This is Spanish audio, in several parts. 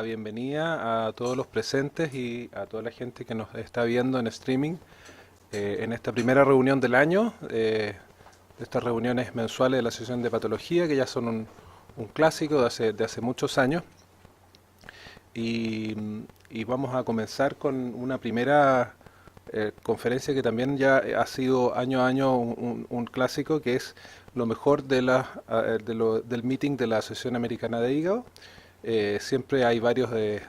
la bienvenida a todos los presentes y a toda la gente que nos está viendo en streaming en esta primera reunión del año, estas reuniones mensuales de la sesión de patología, que ya son un clásico de hace muchos años. Y vamos a comenzar con una primera conferencia que también ya ha sido año a año un clásico, que es lo mejor del meeting de la Asociación Americana de Hígado. Siempre hay varios de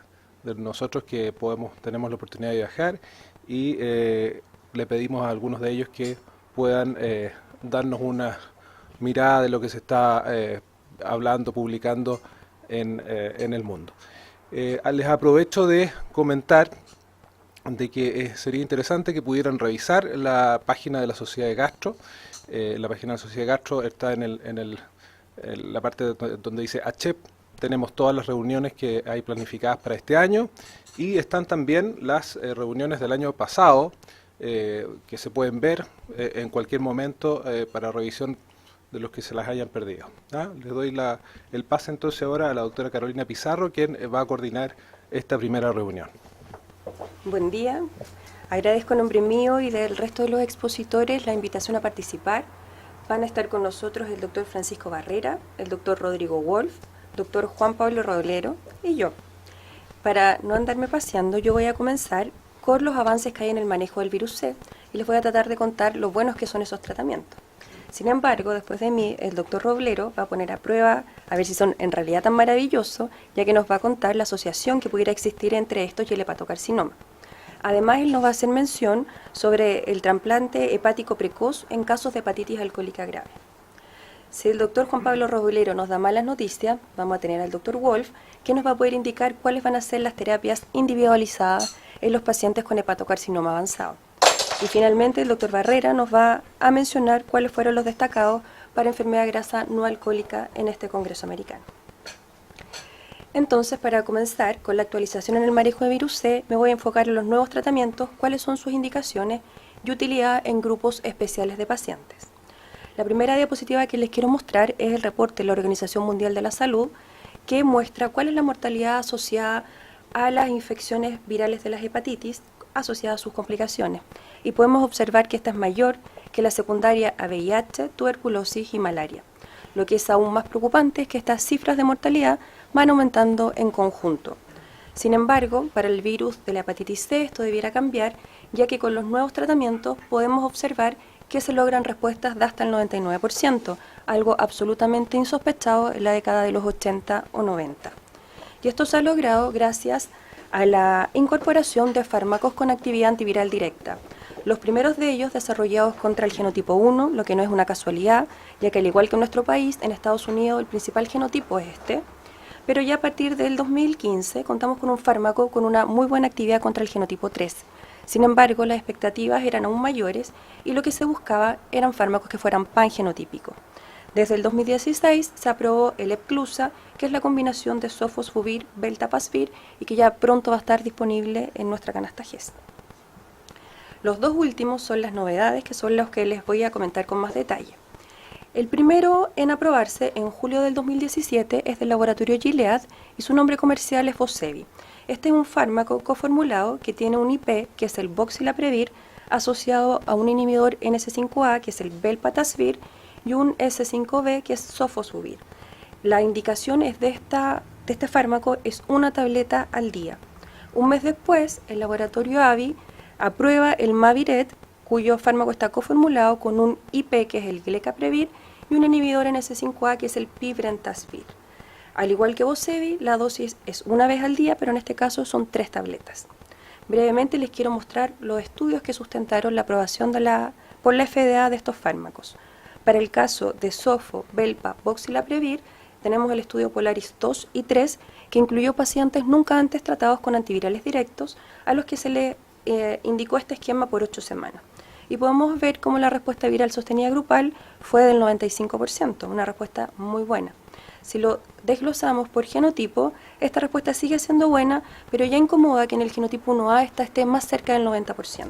nosotros que tenemos la oportunidad de viajar y le pedimos a algunos de ellos que puedan darnos una mirada de lo que se está hablando, publicando en el mundo. Les aprovecho de comentar de que sería interesante que pudieran revisar la página de la Sociedad de Gastro. La página de la Sociedad de Gastro está en la parte donde dice ACHEP. Tenemos todas las reuniones que hay planificadas para este año y están también las reuniones del año pasado que se pueden ver en cualquier momento para revisión de los que se las hayan perdido. Les doy el pase entonces ahora a la doctora Carolina Pizarro, quien va a coordinar esta primera reunión. Buen día. Agradezco en nombre mío y del resto de los expositores la invitación a participar. Van a estar con nosotros el doctor Francisco Barrera, el doctor Rodrigo Wolf, doctor Juan Pablo Roblero y yo. Para no andarme paseando, yo voy a comenzar con los avances que hay en el manejo del virus C y les voy a tratar de contar lo buenos que son esos tratamientos. Sin embargo, después de mí, el doctor Roblero va a poner a prueba a ver si son en realidad tan maravillosos, ya que nos va a contar la asociación que pudiera existir entre estos y el hepatocarcinoma. Además, él nos va a hacer mención sobre el trasplante hepático precoz en casos de hepatitis alcohólica grave. Si el doctor Juan Pablo Roblero nos da malas noticias, vamos a tener al doctor Wolf, que nos va a poder indicar cuáles van a ser las terapias individualizadas en los pacientes con hepatocarcinoma avanzado. Y finalmente el doctor Barrera nos va a mencionar cuáles fueron los destacados para enfermedad grasa no alcohólica en este Congreso Americano. Entonces, para comenzar con la actualización en el manejo de virus C, me voy a enfocar en los nuevos tratamientos, cuáles son sus indicaciones y utilidad en grupos especiales de pacientes. La primera diapositiva que les quiero mostrar es el reporte de la Organización Mundial de la Salud, que muestra cuál es la mortalidad asociada a las infecciones virales de las hepatitis asociadas a sus complicaciones. Y podemos observar que esta es mayor que la secundaria a VIH, tuberculosis y malaria. Lo que es aún más preocupante es que estas cifras de mortalidad van aumentando en conjunto. Sin embargo, para el virus de la hepatitis C esto debiera cambiar, ya que con los nuevos tratamientos podemos observar que se logran respuestas de hasta el 99%, algo absolutamente insospechado en la década de los 80 o 90. Y esto se ha logrado gracias a la incorporación de fármacos con actividad antiviral directa. Los primeros de ellos desarrollados contra el genotipo 1, lo que no es una casualidad, ya que al igual que en nuestro país, en Estados Unidos el principal genotipo es este, pero ya a partir del 2015 contamos con un fármaco con una muy buena actividad contra el genotipo 3. Sin embargo, las expectativas eran aún mayores y lo que se buscaba eran fármacos que fueran pangenotípicos. Desde el 2016 se aprobó el Epclusa, que es la combinación de sofosbuvir, beltapazvir y que ya pronto va a estar disponible en nuestra canasta GES. Los dos últimos son las novedades, que son los que les voy a comentar con más detalle. El primero en aprobarse en julio del 2017 es del laboratorio Gilead y su nombre comercial es Vosevi. Este es un fármaco coformulado que tiene un IP, que es el voxilaprevir, asociado a un inhibidor NS5A, que es el belpatazvir, y un S5B, que es sofosbuvir. La indicación es de este fármaco es una tableta al día. Un mes después, el laboratorio AVI aprueba el Maviret, cuyo fármaco está coformulado con un IP, que es el glecaprevir, y un inhibidor NS5A, que es el pibrentasvir. Al igual que Vosevi, la dosis es una vez al día, pero en este caso son 3 tabletas. Brevemente les quiero mostrar los estudios que sustentaron la aprobación por la FDA de estos fármacos. Para el caso de sofo, belpa, voxilaprevir, tenemos el estudio Polaris 2 y 3, que incluyó pacientes nunca antes tratados con antivirales directos, a los que se les indicó este esquema por 8 semanas. Y podemos ver cómo la respuesta viral sostenida grupal fue del 95%, una respuesta muy buena. Si lo desglosamos por genotipo, esta respuesta sigue siendo buena, pero ya incomoda que en el genotipo 1A esta esté más cerca del 90%.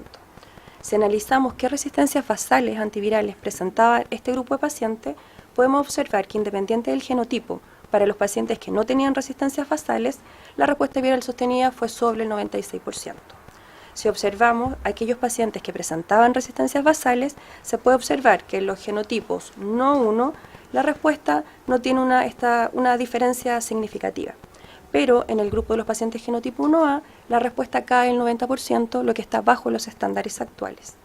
Si analizamos qué resistencias basales antivirales presentaba este grupo de pacientes, podemos observar que independiente del genotipo, Para los pacientes que no tenían resistencias basales, la respuesta viral sostenida fue sobre el 96%. Si observamos aquellos pacientes que presentaban resistencias basales, se puede observar que en los genotipos no 1, la respuesta no tiene una diferencia significativa. Pero en el grupo de los pacientes genotipo 1A, la respuesta cae el 90%, lo que está bajo los estándares actuales.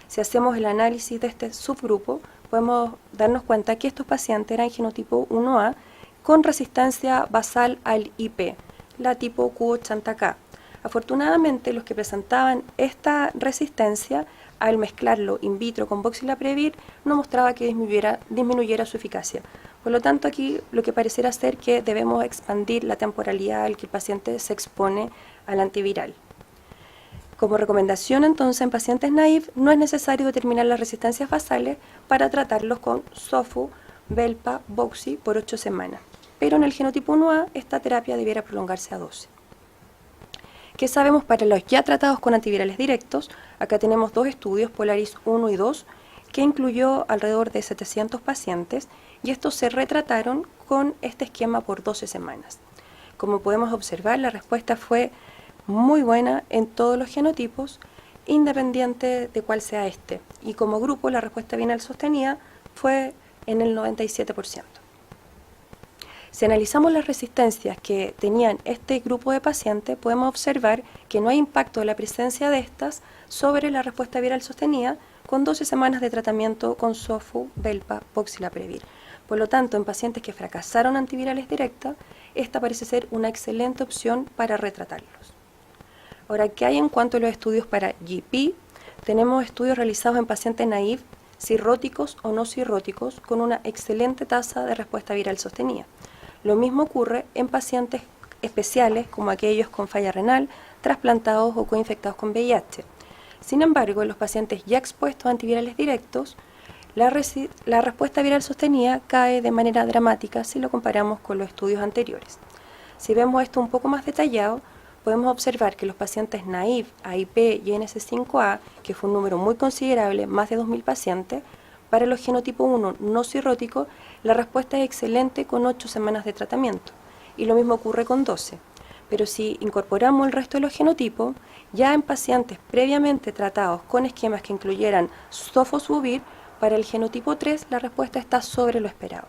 Si hacemos el análisis de este subgrupo, podemos darnos cuenta que estos pacientes eran genotipo 1A con resistencia basal al IP, la tipo Q80K. Afortunadamente, los que presentaban esta resistencia, al mezclarlo in vitro con Voxilaprevir, no mostraba que disminuyera su eficacia. Por lo tanto, aquí lo que pareciera ser que debemos expandir la temporalidad al que el paciente se expone al antiviral. Como recomendación, entonces, en pacientes naive no es necesario determinar las resistencias basales para tratarlos con SOFU, Velpa, Voxi por 8 semanas. Pero en el genotipo 1A, esta terapia debiera prolongarse a 12. ¿Qué sabemos para los ya tratados con antivirales directos? Acá tenemos 2 estudios, Polaris 1 y 2, que incluyó alrededor de 700 pacientes y estos se retrataron con este esquema por 12 semanas. Como podemos observar, la respuesta fue muy buena en todos los genotipos, independiente de cuál sea este. Y como grupo, la respuesta viral sostenida fue en el 97%. Si analizamos las resistencias que tenían este grupo de pacientes, podemos observar que no hay impacto de la presencia de estas sobre la respuesta viral sostenida con 12 semanas de tratamiento con SOFU, Velpa, Voxilaprevir. Por lo tanto, en pacientes que fracasaron antivirales directas, esta parece ser una excelente opción para retratarlos. Ahora, ¿qué hay en cuanto a los estudios para GP? Tenemos estudios realizados en pacientes naive, cirróticos o no cirróticos, con una excelente tasa de respuesta viral sostenida. Lo mismo ocurre en pacientes especiales como aquellos con falla renal, trasplantados o coinfectados con VIH. Sin embargo, en los pacientes ya expuestos a antivirales directos, la respuesta viral sostenida cae de manera dramática si lo comparamos con los estudios anteriores. Si vemos esto un poco más detallado, podemos observar que los pacientes naive, AIP y NS5A, que fue un número muy considerable, más de 2.000 pacientes, para los genotipo 1 no cirróticos, la respuesta es excelente con 8 semanas de tratamiento, y lo mismo ocurre con 12. Pero si incorporamos el resto de los genotipos, ya en pacientes previamente tratados con esquemas que incluyeran sofosbuvir, para el genotipo 3 la respuesta está sobre lo esperado.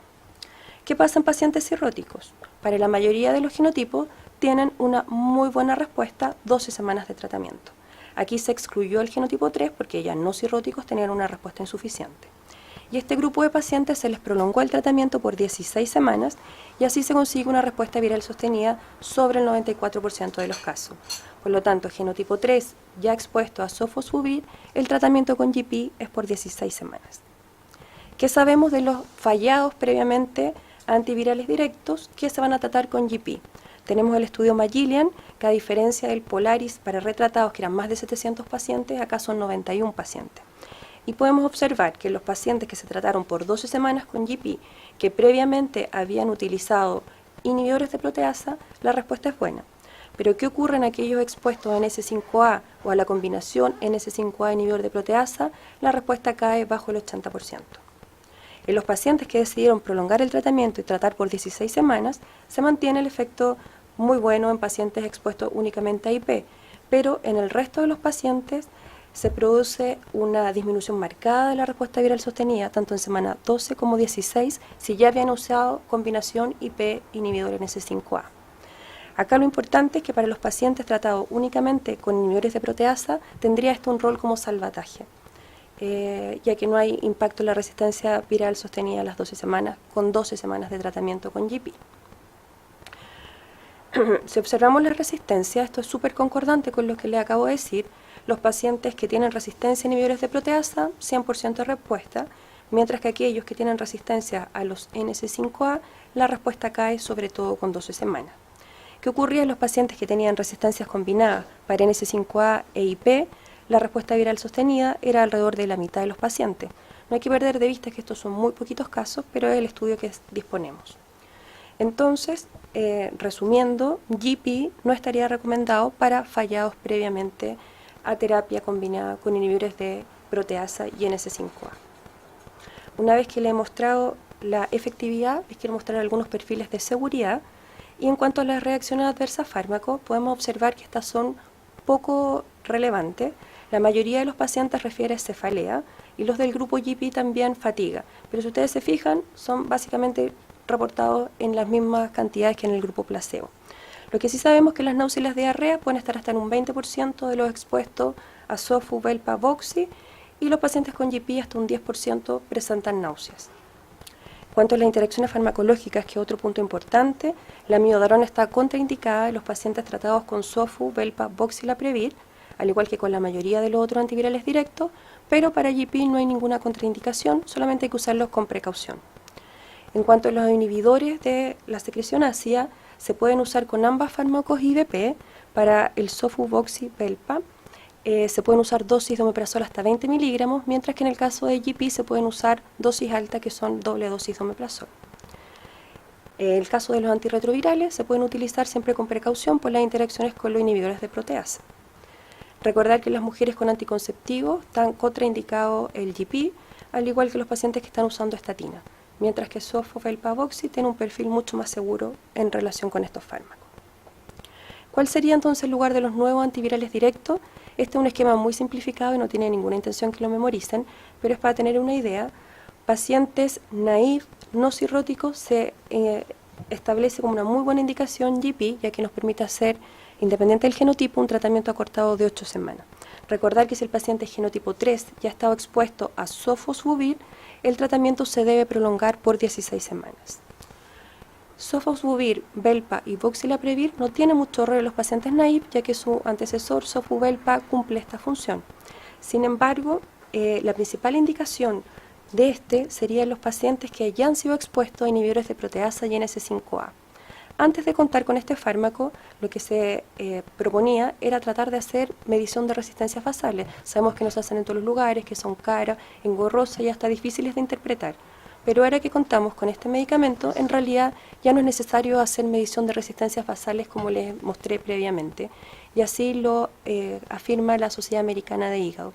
¿Qué pasa en pacientes cirróticos? Para la mayoría de los genotipos tienen una muy buena respuesta 12 semanas de tratamiento. Aquí se excluyó el genotipo 3 porque ya no cirróticos tenían una respuesta insuficiente. Y a este grupo de pacientes se les prolongó el tratamiento por 16 semanas y así se consigue una respuesta viral sostenida sobre el 94% de los casos. Por lo tanto, genotipo 3 ya expuesto a sofosbuvir, el tratamiento con GP es por 16 semanas. ¿Qué sabemos de los fallados previamente antivirales directos que se van a tratar con GP? Tenemos el estudio Magillian, que a diferencia del Polaris para retratados, que eran más de 700 pacientes, acá son 91 pacientes. Y podemos observar que los pacientes que se trataron por 12 semanas con GP, que previamente habían utilizado inhibidores de proteasa, la respuesta es buena. Pero ¿qué ocurre en aquellos expuestos a NS5A o a la combinación NS5A inhibidor de proteasa? La respuesta cae bajo el 80%. En los pacientes que decidieron prolongar el tratamiento y tratar por 16 semanas, se mantiene el efecto muy bueno en pacientes expuestos únicamente a IP, pero en el resto de los pacientes se produce una disminución marcada de la respuesta viral sostenida, tanto en semana 12 como 16, si ya habían usado combinación IP inhibidor NS5A. Acá lo importante es que para los pacientes tratados únicamente con inhibidores de proteasa, tendría esto un rol como salvataje, ya que no hay impacto en la resistencia viral sostenida a las 12 semanas, con 12 semanas de tratamiento con GP. Si observamos la resistencia, esto es súper concordante con lo que le acabo de decir. Los pacientes que tienen resistencia a inhibidores de proteasa, 100% de respuesta, mientras que aquellos que tienen resistencia a los NS5A, la respuesta cae sobre todo con 12 semanas. ¿Qué ocurría en los pacientes que tenían resistencias combinadas para NS5A e IP? La respuesta viral sostenida era alrededor de la mitad de los pacientes. No hay que perder de vista que estos son muy poquitos casos, pero es el estudio que disponemos. Entonces, resumiendo, GP no estaría recomendado para fallados previamente a terapia combinada con inhibidores de proteasa y NS5A. Una vez que le he mostrado la efectividad, les quiero mostrar algunos perfiles de seguridad. Y en cuanto a las reacciones adversas a fármacos, podemos observar que estas son poco relevantes. La mayoría de los pacientes refiere cefalea y los del grupo GP también fatiga. Pero si ustedes se fijan, son básicamente reportados en las mismas cantidades que en el grupo placebo. Lo que sí sabemos es que las náuseas y las diarreas pueden estar hasta en un 20% de los expuestos a SOFU, Velpa, Voxi, y los pacientes con GP hasta un 10% presentan náuseas. En cuanto a las interacciones farmacológicas, que es otro punto importante, la amiodarona está contraindicada en los pacientes tratados con SOFU, Velpa, Voxilaprevir, al igual que con la mayoría de los otros antivirales directos, pero para GP no hay ninguna contraindicación, solamente hay que usarlos con precaución. En cuanto a los inhibidores de la secreción ácida, se pueden usar con ambas fármacos IVP. Para el SOFU, Voxi, Velpa, se pueden usar dosis de omeprazol hasta 20 miligramos, mientras que en el caso de GP se pueden usar dosis altas, que son doble dosis de omeprazol. En el caso de los antirretrovirales, se pueden utilizar siempre con precaución por las interacciones con los inhibidores de proteasa. Recordar que en las mujeres con anticonceptivos están contraindicados el GP, al igual que los pacientes que están usando estatina, mientras que SOFU, Velpa, Voxi tiene un perfil mucho más seguro en relación con estos fármacos. ¿Cuál sería entonces el lugar de los nuevos antivirales directos? Este es un esquema muy simplificado y no tiene ninguna intención que lo memoricen, pero es para tener una idea. Pacientes naïve, no cirróticos, se establece como una muy buena indicación GP, ya que nos permite hacer, independiente del genotipo, un tratamiento acortado de 8 semanas. Recordar que si el paciente es genotipo 3 ya ha estado expuesto a sofosbuvir, el tratamiento se debe prolongar por 16 semanas. Sofosbuvir, Velpa y Voxilaprevir no tienen mucho rol en los pacientes naïve, ya que su antecesor, Sofu-Velpa, cumple esta función. Sin embargo, la principal indicación de este sería en los pacientes que ya han sido expuestos a inhibidores de proteasa y NS5A. Antes de contar con este fármaco, lo que se proponía era tratar de hacer medición de resistencias basales. Sabemos que no se hacen en todos los lugares, que son caras, engorrosas y hasta difíciles de interpretar. Pero ahora que contamos con este medicamento, en realidad ya no es necesario hacer medición de resistencias basales como les mostré previamente, y así lo afirma la Sociedad Americana de Hígado.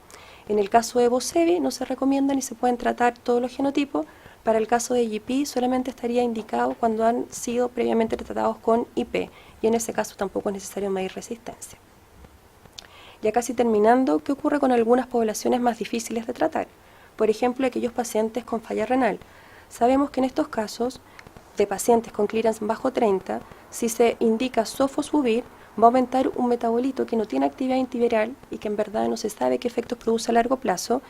En el caso de Vosevi no se recomiendan y se pueden tratar todos los genotipos. Para el caso de GP solamente estaría indicado cuando han sido previamente tratados con IP, y en ese caso tampoco es necesario medir resistencia. Ya casi terminando, ¿qué ocurre con algunas poblaciones más difíciles de tratar? Por ejemplo, aquellos pacientes con falla renal. Sabemos que en estos casos de pacientes con clearance bajo 30, si se indica sofosbuvir, va a aumentar un metabolito que no tiene actividad antiviral y que en verdad no se sabe qué efectos produce a largo plazo,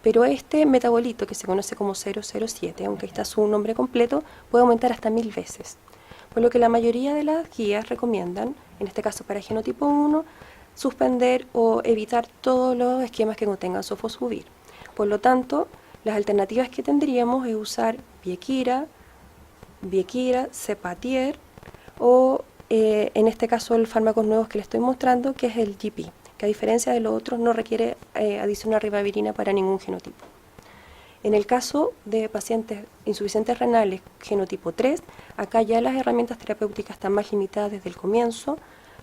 pero este metabolito, que se conoce como 007, aunque ahí está su nombre completo, puede aumentar hasta 1000 veces. Por lo que la mayoría de las guías recomiendan, en este caso para genotipo 1, suspender o evitar todos los esquemas que contengan sofosbuvir. Por lo tanto, las alternativas que tendríamos es usar Viekira, Cepatier o en este caso los fármacos nuevos que les estoy mostrando, que es el GP, que a diferencia de los otros no requiere adicionar ribavirina para ningún genotipo. En el caso de pacientes insuficientes renales genotipo 3, acá ya las herramientas terapéuticas están más limitadas desde el comienzo.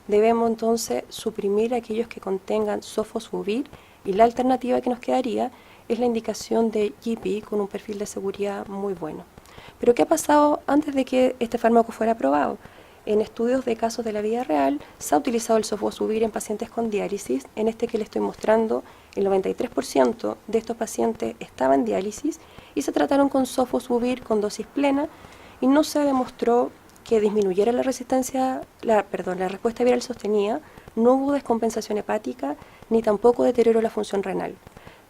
Debemos entonces suprimir aquellos que contengan sofosbuvir y la alternativa que nos quedaría es la indicación de GP con un perfil de seguridad muy bueno. Pero ¿qué ha pasado antes de que este fármaco fuera aprobado? En estudios de casos de la vida real se ha utilizado el sofosbuvir en pacientes con diálisis. En este que les estoy mostrando, el 93% de estos pacientes estaban en diálisis y se trataron con sofosbuvir con dosis plena y no se demostró que disminuyera la respuesta viral sostenida, no hubo descompensación hepática ni tampoco deterioro de la función renal.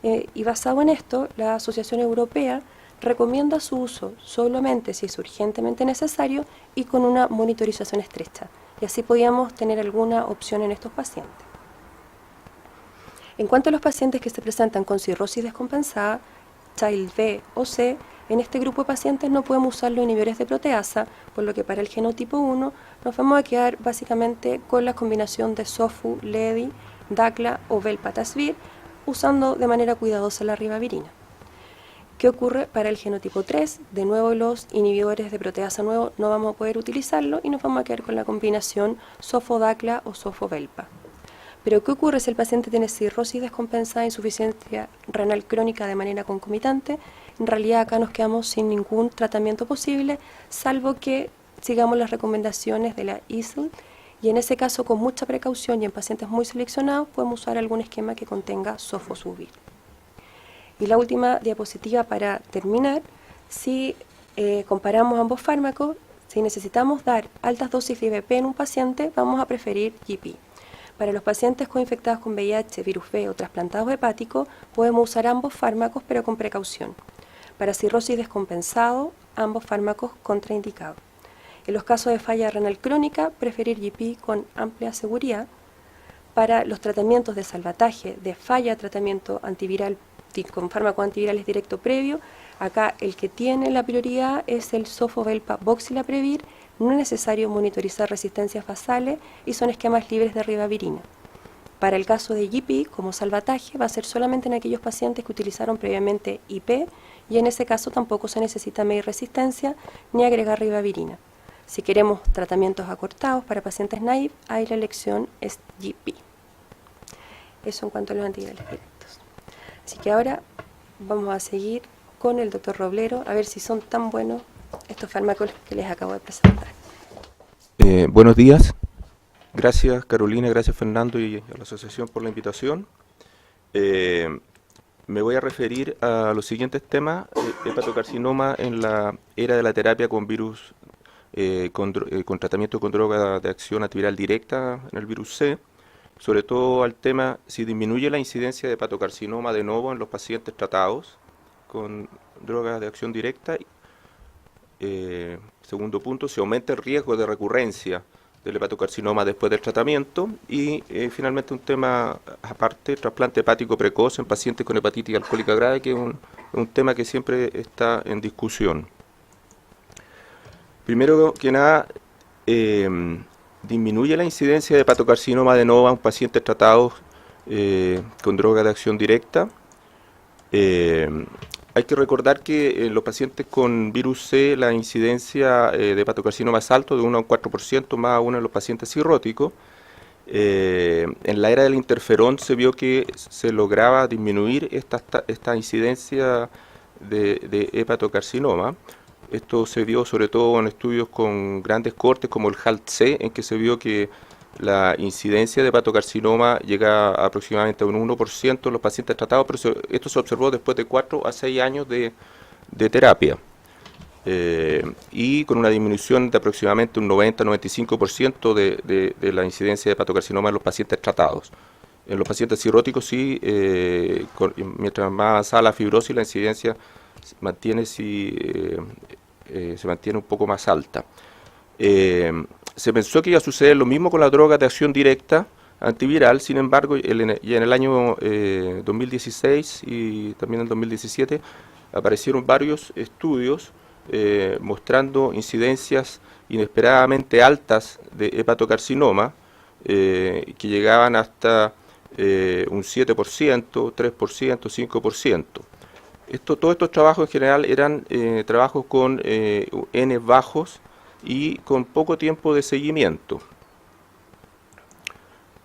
Y basado en esto, la Asociación Europea recomienda su uso solamente si es urgentemente necesario y con una monitorización estrecha. Y así podíamos tener alguna opción en estos pacientes. En cuanto a los pacientes que se presentan con cirrosis descompensada, Child B o C, en este grupo de pacientes no podemos usar los inhibidores de proteasa, por lo que para el genotipo 1 nos vamos a quedar básicamente con la combinación de SOFU, LEDI, DACLA o Velpatasvir, usando de manera cuidadosa la ribavirina. ¿Qué ocurre para el genotipo 3? De nuevo los inhibidores de proteasa nuevos no vamos a poder utilizarlo y nos vamos a quedar con la combinación SOFO-DACLA o SOFO-VELPA. Pero ¿qué ocurre si el paciente tiene cirrosis descompensada e insuficiencia renal crónica de manera concomitante? en realidad acá nos quedamos sin ningún tratamiento posible, salvo que sigamos las recomendaciones de la ISL, y en ese caso con mucha precaución y en pacientes muy seleccionados podemos usar algún esquema que contenga sofosbuvir. Y la última diapositiva para terminar, si comparamos ambos fármacos, si necesitamos dar altas dosis de IVP en un paciente, vamos a preferir GP. Para los pacientes coinfectados con VIH, virus B o trasplantados hepáticos, podemos usar ambos fármacos pero con precaución. Para cirrosis descompensado, ambos fármacos contraindicados. En los casos de falla renal crónica, preferir GP con amplia seguridad. Para los tratamientos de salvataje, de falla tratamiento antiviral con fármacos antivirales directo previo, acá el que tiene la prioridad es el Sofosbuvir Voxilaprevir, no es necesario monitorizar resistencias basales y son esquemas libres de ribavirina. Para el caso de GP, como salvataje, va a ser solamente en aquellos pacientes que utilizaron previamente IP y en ese caso tampoco se necesita medir resistencia ni agregar ribavirina. Si queremos tratamientos acortados para pacientes naive, ahí la elección es GP. Eso en cuanto a los antivirales directos. Así que ahora vamos a seguir con el doctor Roblero, a ver si son tan buenos estos fármacos que les acabo de presentar. Buenos días. Gracias Carolina, gracias Fernando y a la asociación por la invitación. Me voy a referir a los siguientes temas: hepatocarcinoma en la era de la terapia con virus, con tratamiento con droga de acción antiviral directa en el virus C, sobre todo al tema si disminuye la incidencia de hepatocarcinoma de novo en los pacientes tratados con drogas de acción directa. Segundo punto, si aumenta el riesgo de recurrencia del hepatocarcinoma después del tratamiento. Y finalmente un tema aparte, trasplante hepático precoz en pacientes con hepatitis alcohólica grave, que es un tema que siempre está en discusión. Primero que nada, disminuye la incidencia de hepatocarcinoma de novo en pacientes tratados con droga de acción directa. Hay que recordar que en los pacientes con virus C la incidencia de hepatocarcinoma es alto, de 1 a un 4%, más aún en los pacientes cirróticos. En la era del interferón se vio que se lograba disminuir esta incidencia de hepatocarcinoma. Esto se vio sobre todo en estudios con grandes cortes como el HALT-C, en que se vio que la incidencia de hepatocarcinoma llega a aproximadamente un 1% en los pacientes tratados, pero esto se observó después de 4 a 6 años de terapia. Y con una disminución de aproximadamente un 90-95% de la incidencia de hepatocarcinoma en los pacientes tratados. En los pacientes cirróticos sí, mientras más avanzada la fibrosis, la incidencia se mantiene un poco más alta. Se pensó que iba a suceder lo mismo con la droga de acción directa antiviral, sin embargo, ya en el año 2016 y también en el 2017 aparecieron varios estudios mostrando incidencias inesperadamente altas de hepatocarcinoma que llegaban hasta un 7%, 3%, 5%. Todos estos trabajos en general eran trabajos con N bajos y con poco tiempo de seguimiento.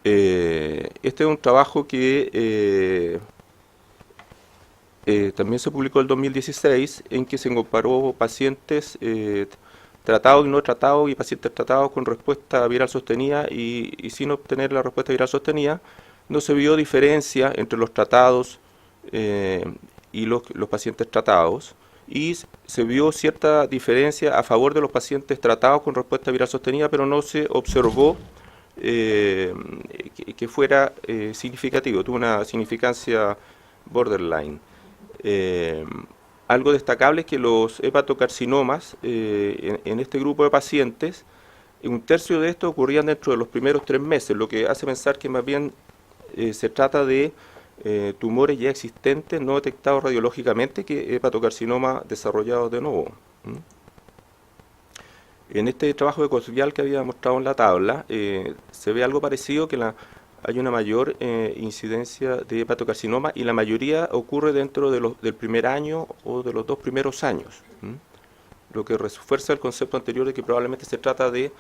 Este es un trabajo que también se publicó en el 2016, en que se comparó pacientes tratados y no tratados y pacientes tratados con respuesta viral sostenida y sin obtener la respuesta viral sostenida. No se vio diferencia entre los tratados y los pacientes tratados, y se vio cierta diferencia a favor de los pacientes tratados con respuesta viral sostenida, pero no se observó que fuera significativo, tuvo una significancia borderline. Algo destacable es que los hepatocarcinomas en este grupo de pacientes, un tercio de estos ocurrían dentro de los primeros 3 meses, lo que hace pensar que más bien se trata de tumores ya existentes, no detectados radiológicamente, que hepatocarcinoma desarrollados de nuevo. En este trabajo de Cosvial que había mostrado en la tabla, se ve algo parecido, que hay una mayor incidencia de hepatocarcinoma y la mayoría ocurre dentro del primer año o de los 2 primeros años. Lo que refuerza el concepto anterior de que probablemente se trata de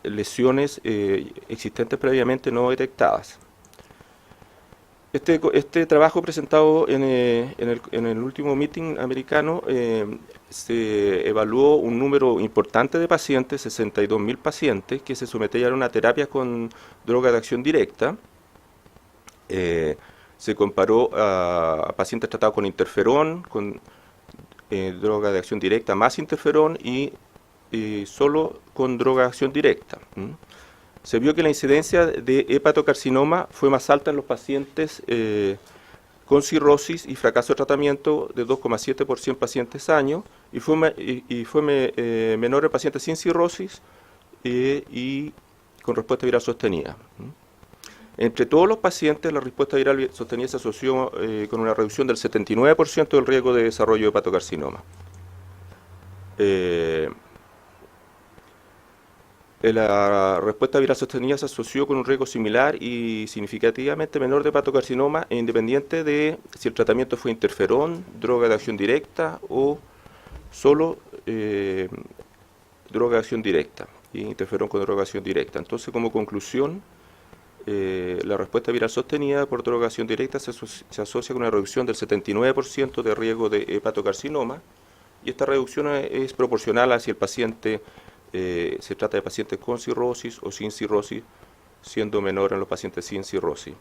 lesiones existentes previamente no detectadas. Este trabajo presentado en el último meeting americano se evaluó un número importante de pacientes, 62.000 pacientes, que se sometían a una terapia con droga de acción directa. Se comparó a pacientes tratados con interferón, con droga de acción directa más interferón y solo con droga de acción directa. Se vio que la incidencia de hepatocarcinoma fue más alta en los pacientes con cirrosis y fracaso de tratamiento de 2,7 por 100 pacientes año y fue menor en pacientes sin cirrosis y con respuesta viral sostenida. Entre todos los pacientes, la respuesta viral sostenida se asoció con una reducción del 79% del riesgo de desarrollo de hepatocarcinoma. La respuesta viral sostenida se asoció con un riesgo similar y significativamente menor de hepatocarcinoma, independiente de si el tratamiento fue interferón, droga de acción directa o solo droga de acción directa, y interferón con droga de acción directa. Entonces, como conclusión, la respuesta viral sostenida por droga de acción directa se asocia con una reducción del 79% de riesgo de hepatocarcinoma, y esta reducción es proporcional a si el paciente se trata de pacientes con cirrosis o sin cirrosis, siendo menor en los pacientes sin cirrosis.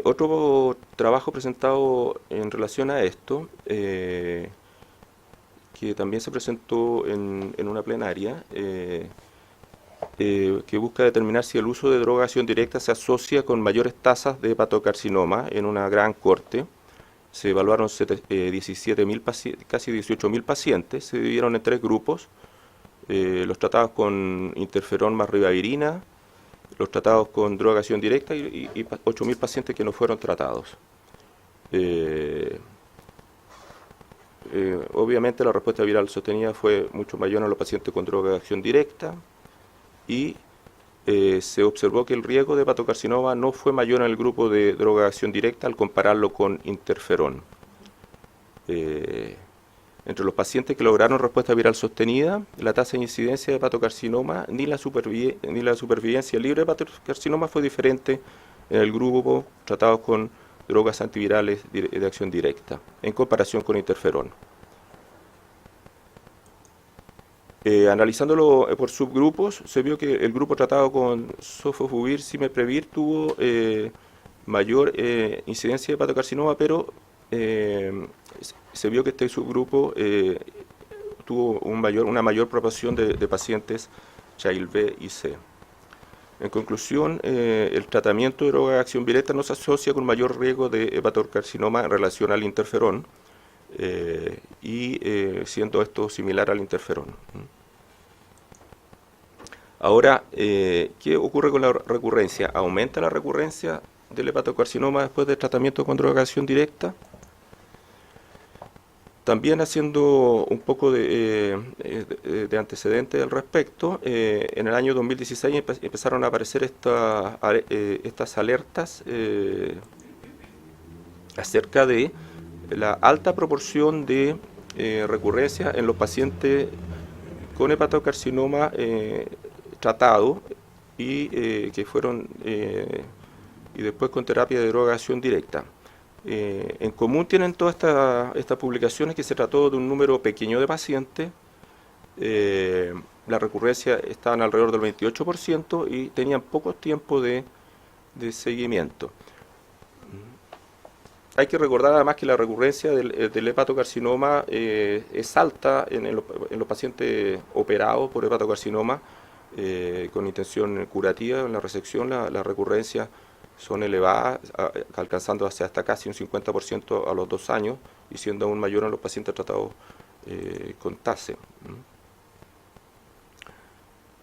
Otro trabajo presentado en relación a esto, que también se presentó en una plenaria, que busca determinar si el uso de droga de acción directa se asocia con mayores tasas de hepatocarcinoma en una gran corte. Se evaluaron 17.000 casi 18.000 pacientes, se dividieron en 3 grupos, los tratados con interferón más ribavirina, los tratados con droga de acción directa y 8.000 pacientes que no fueron tratados. Obviamente la respuesta viral sostenida fue mucho mayor en los pacientes con droga de acción directa y se observó que el riesgo de hepatocarcinoma no fue mayor en el grupo de droga de acción directa al compararlo con interferón. Entre los pacientes que lograron respuesta viral sostenida, la tasa de incidencia de hepatocarcinoma ni la supervivencia libre de hepatocarcinoma fue diferente en el grupo tratado con drogas antivirales de acción directa, en comparación con interferón. Analizándolo por subgrupos, se vio que el grupo tratado con sofosbuvir, cimeprevir tuvo mayor incidencia de hepatocarcinoma, pero se vio que este subgrupo tuvo una mayor proporción de pacientes Child B y C. En conclusión, el tratamiento de droga de acción directa no se asocia con mayor riesgo de hepatocarcinoma en relación al interferón, siendo esto similar al interferón. Ahora, ¿qué ocurre con la recurrencia? ¿Aumenta la recurrencia del hepatocarcinoma después del tratamiento con droga de acción directa? También haciendo un poco de antecedentes al respecto, en el año 2016 empezaron a aparecer estas alertas acerca de la alta proporción de recurrencia en los pacientes con hepatocarcinoma tratado y que fueron y después con terapia de droga de acción directa. En común tienen todas estas publicaciones que se trató de un número pequeño de pacientes. La recurrencia estaban alrededor del 28% y tenían poco tiempo de seguimiento. Hay que recordar además que la recurrencia del hepatocarcinoma es alta en los pacientes operados por hepatocarcinoma con intención curativa. En la resección la recurrencia son elevadas, alcanzando hasta casi un 50% a los 2 años y siendo aún mayor en los pacientes tratados con TACE.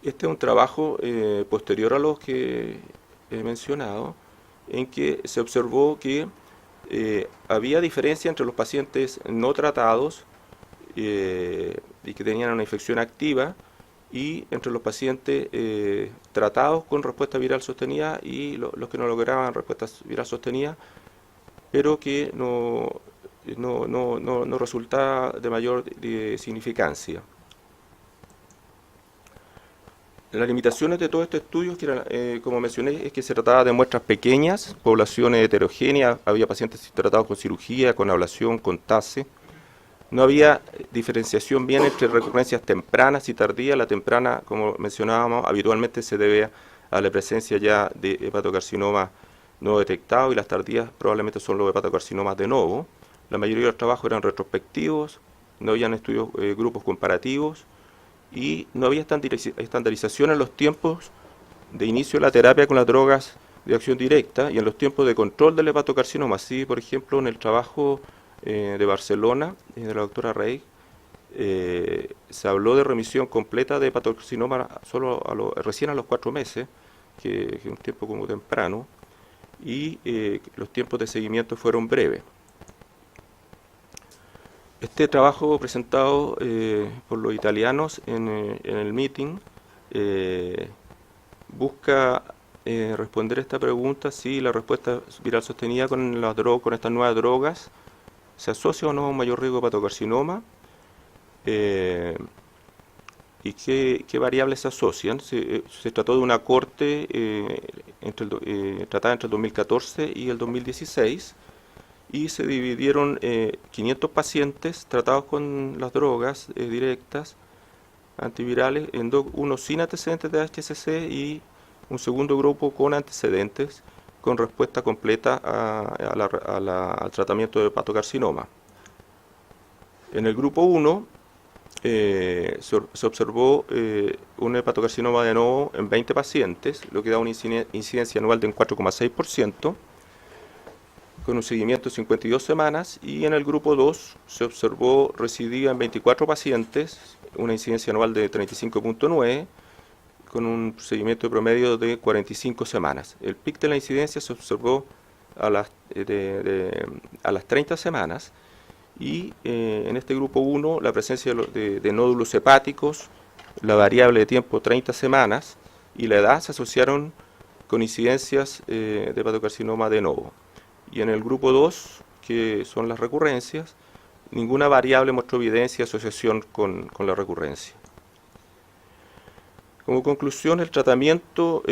Este es un trabajo posterior a los que he mencionado, en que se observó que había diferencia entre los pacientes no tratados y que tenían una infección activa y entre los pacientes tratados con respuesta viral sostenida y los que no lograban respuesta viral sostenida, pero que no resultaba de mayor significancia. Las limitaciones de todo este estudio, que como mencioné, es que se trataba de muestras pequeñas, poblaciones heterogéneas, había pacientes tratados con cirugía, con ablación, con TACE. No había diferenciación bien entre recurrencias tempranas y tardías. La temprana, como mencionábamos, habitualmente se debe a la presencia ya de hepatocarcinoma no detectado, y las tardías probablemente son los hepatocarcinomas de novo. La mayoría de los trabajos eran retrospectivos, no habían estudios, grupos comparativos, y no había estandarización en los tiempos de inicio de la terapia con las drogas de acción directa y en los tiempos de control del hepatocarcinoma. Así, por ejemplo, en el trabajo de Barcelona, de la doctora Rey, se habló de remisión completa de hepatocarcinoma recién a los 4 meses, que es un tiempo como temprano, y los tiempos de seguimiento fueron breves. Este trabajo presentado por los italianos en el meeting busca responder esta pregunta: si la respuesta viral sostenida con estas nuevas drogas se asocia o no a un mayor riesgo de hepatocarcinoma, y qué variables se asocian. Se trató de una corte tratada entre el 2014 y el 2016, y se dividieron 500 pacientes tratados con las drogas directas antivirales, uno sin antecedentes de HCC y un segundo grupo con antecedentes, con respuesta completa al tratamiento de hepatocarcinoma. En el grupo 1 se observó un hepatocarcinoma de novo en 20 pacientes, lo que da una incidencia anual de un 4,6%, con un seguimiento de 52 semanas, y en el grupo 2 se observó recidiva en 24 pacientes, una incidencia anual de 35,9%, con un seguimiento de promedio de 45 semanas. El pic de la incidencia se observó a las 30 semanas, y en este grupo 1 la presencia de nódulos hepáticos, la variable de tiempo 30 semanas y la edad se asociaron con incidencias de hepatocarcinoma de novo. Y en el grupo 2, que son las recurrencias, ninguna variable mostró evidencia de asociación con la recurrencia. Como conclusión, el tratamiento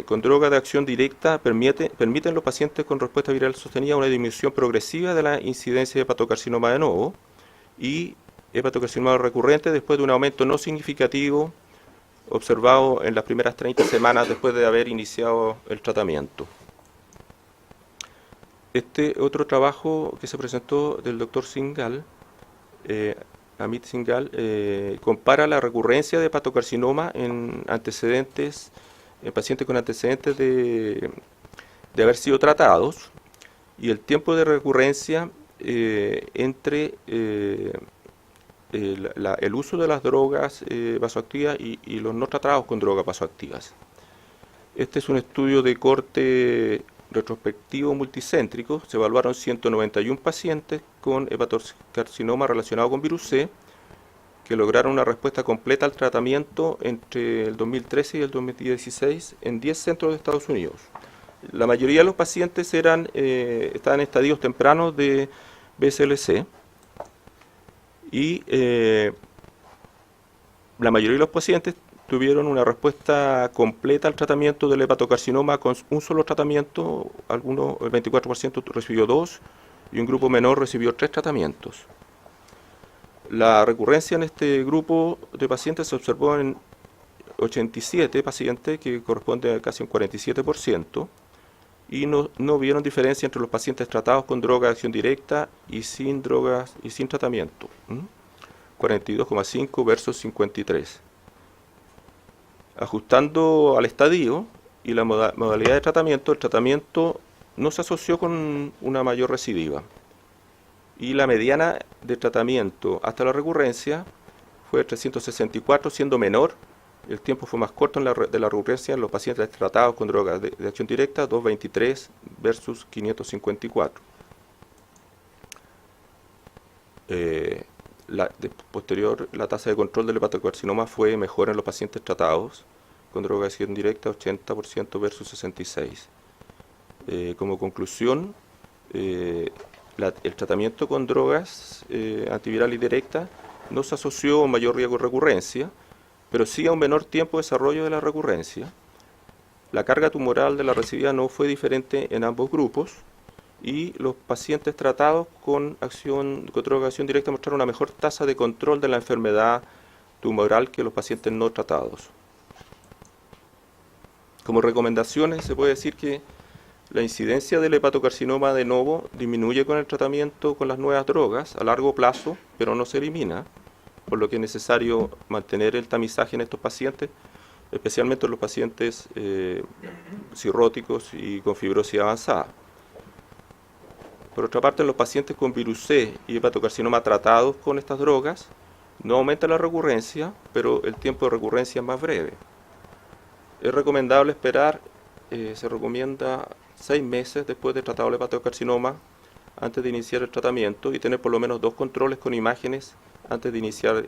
con droga de acción directa permite en los pacientes con respuesta viral sostenida una disminución progresiva de la incidencia de hepatocarcinoma de novo y hepatocarcinoma recurrente después de un aumento no significativo observado en las primeras 30 semanas después de haber iniciado el tratamiento. Este otro trabajo que se presentó del doctor Singhal, Amit Singhal, compara la recurrencia de hepatocarcinoma en pacientes con antecedentes de haber sido tratados, y el tiempo de recurrencia entre el uso de las drogas vasoactivas y los no tratados con drogas vasoactivas. Este es un estudio de corte retrospectivo multicéntrico. Se evaluaron 191 pacientes con hepatocarcinoma relacionado con virus C que lograron una respuesta completa al tratamiento entre el 2013 y el 2016 en 10 centros de Estados Unidos. La mayoría de los pacientes estaban en estadios tempranos de BSLC, y la mayoría de los pacientes tuvieron una respuesta completa al tratamiento del hepatocarcinoma con un solo tratamiento. El 24% recibió 2 y un grupo menor recibió 3 tratamientos. La recurrencia en este grupo de pacientes se observó en 87 pacientes, que corresponde a casi un 47%, y no vieron diferencia entre los pacientes tratados con droga de acción directa y sin drogas y sin tratamiento. 42,5 versus 53. Ajustando al estadio y la modalidad de tratamiento, el tratamiento no se asoció con una mayor recidiva. Y la mediana de tratamiento hasta la recurrencia fue 364, siendo menor. El tiempo fue más corto de la recurrencia en los pacientes tratados con drogas de acción directa, 223 versus 554. Posterior, la tasa de control del hepatocarcinoma fue mejor en los pacientes tratados con droga de acción directa, 80% versus 66%. Como conclusión, el tratamiento con drogas antivirales directas no se asoció a un mayor riesgo de recurrencia, pero sí a un menor tiempo de desarrollo de la recurrencia. La carga tumoral de la recidiva no fue diferente en ambos grupos y los pacientes tratados con droga de acción directa mostraron una mejor tasa de control de la enfermedad tumoral que los pacientes no tratados. Como recomendaciones se puede decir que la incidencia del hepatocarcinoma de novo disminuye con el tratamiento con las nuevas drogas a largo plazo, pero no se elimina, por lo que es necesario mantener el tamizaje en estos pacientes, especialmente en los pacientes cirróticos y con fibrosis avanzada. Por otra parte, en los pacientes con virus C y hepatocarcinoma tratados con estas drogas, no aumenta la recurrencia, pero el tiempo de recurrencia es más breve. Es recomendable esperar, se recomienda 6 meses después de tratado el hepatocarcinoma antes de iniciar el tratamiento y tener por lo menos 2 controles con imágenes antes de iniciar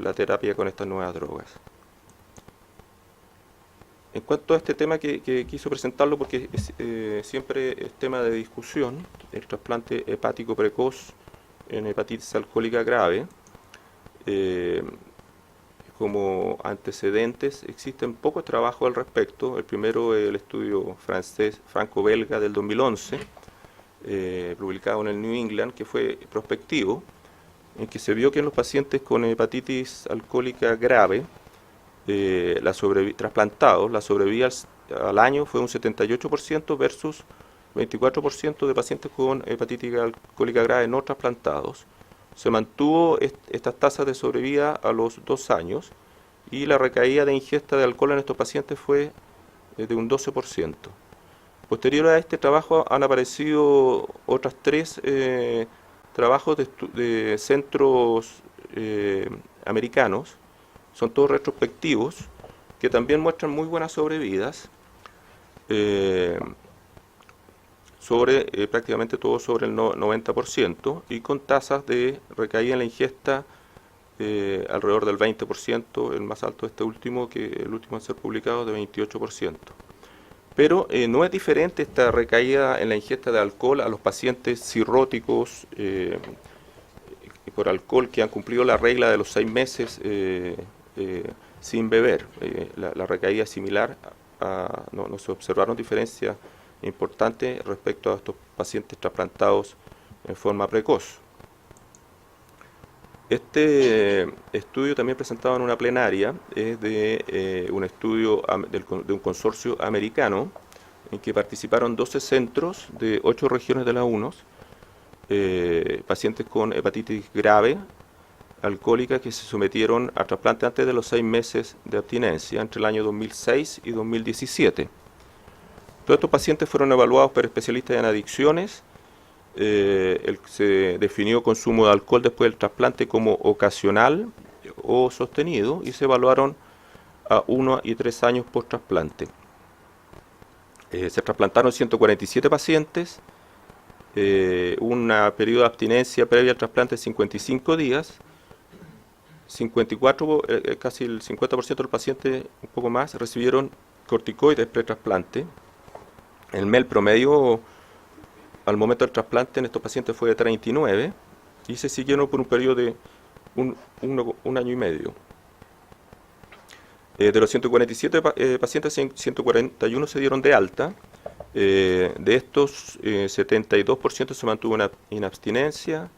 la terapia con estas nuevas drogas. En cuanto a este tema que quiso presentarlo porque siempre es tema de discusión, el trasplante hepático precoz en hepatitis alcohólica grave, como antecedentes existen pocos trabajos al respecto. El primero es el estudio franco-belga del 2011, publicado en el New England, que fue prospectivo, en que se vio que en los pacientes con hepatitis alcohólica grave, trasplantados, la sobrevida al año fue un 78% versus 24% de pacientes con hepatitis alcohólica grave no trasplantados. Se mantuvo estas tasas de sobrevida a los 2 años y la recaída de ingesta de alcohol en estos pacientes fue de un 12%. Posterior a este trabajo han aparecido otras 3 trabajos de centros americanos, son todos retrospectivos, que también muestran muy buenas sobrevidas, prácticamente todo sobre el 90%, y con tasas de recaída en la ingesta alrededor del 20%, el más alto de este último, que el último a ser publicado, de 28%. Pero no es diferente esta recaída en la ingesta de alcohol a los pacientes cirróticos por alcohol que han cumplido la regla de los 6 meses sin beber. La recaída es similar, no se observaron diferencias importantes respecto a estos pacientes trasplantados en forma precoz. Este estudio también presentado en una plenaria es de un estudio de un consorcio americano en que participaron 12 centros de 8 regiones de la UNOS, pacientes con hepatitis grave alcohólica que se sometieron a trasplante antes de los 6 meses de abstinencia entre el año 2006 y 2017. Todos estos pacientes fueron evaluados por especialistas en adicciones. Se definió consumo de alcohol después del trasplante como ocasional o sostenido y se evaluaron a 1 y 3 años post trasplante. Se trasplantaron 147 pacientes, un periodo de abstinencia previa al trasplante de 55 días, 54, casi el 50% de los pacientes, un poco más, recibieron corticoides pre-trasplante. El MEL promedio al momento del trasplante en estos pacientes fue de 39 y se siguieron por un periodo de un año y medio. De los 147 pacientes, 141 se dieron de alta. De estos, 72% se mantuvo en abstinencia,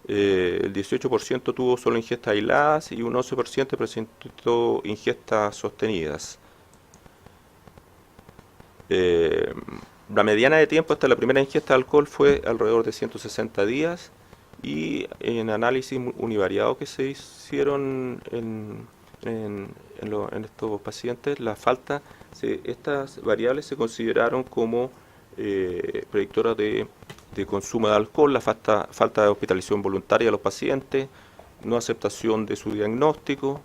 el 18% tuvo solo ingestas aisladas y un 11% presentó ingestas sostenidas. La mediana de tiempo hasta la primera ingesta de alcohol fue alrededor de 160 días y en análisis univariados que se hicieron en estos pacientes, estas variables se consideraron como predictoras de consumo de alcohol, la falta de hospitalización voluntaria de los pacientes, no aceptación de su diagnóstico,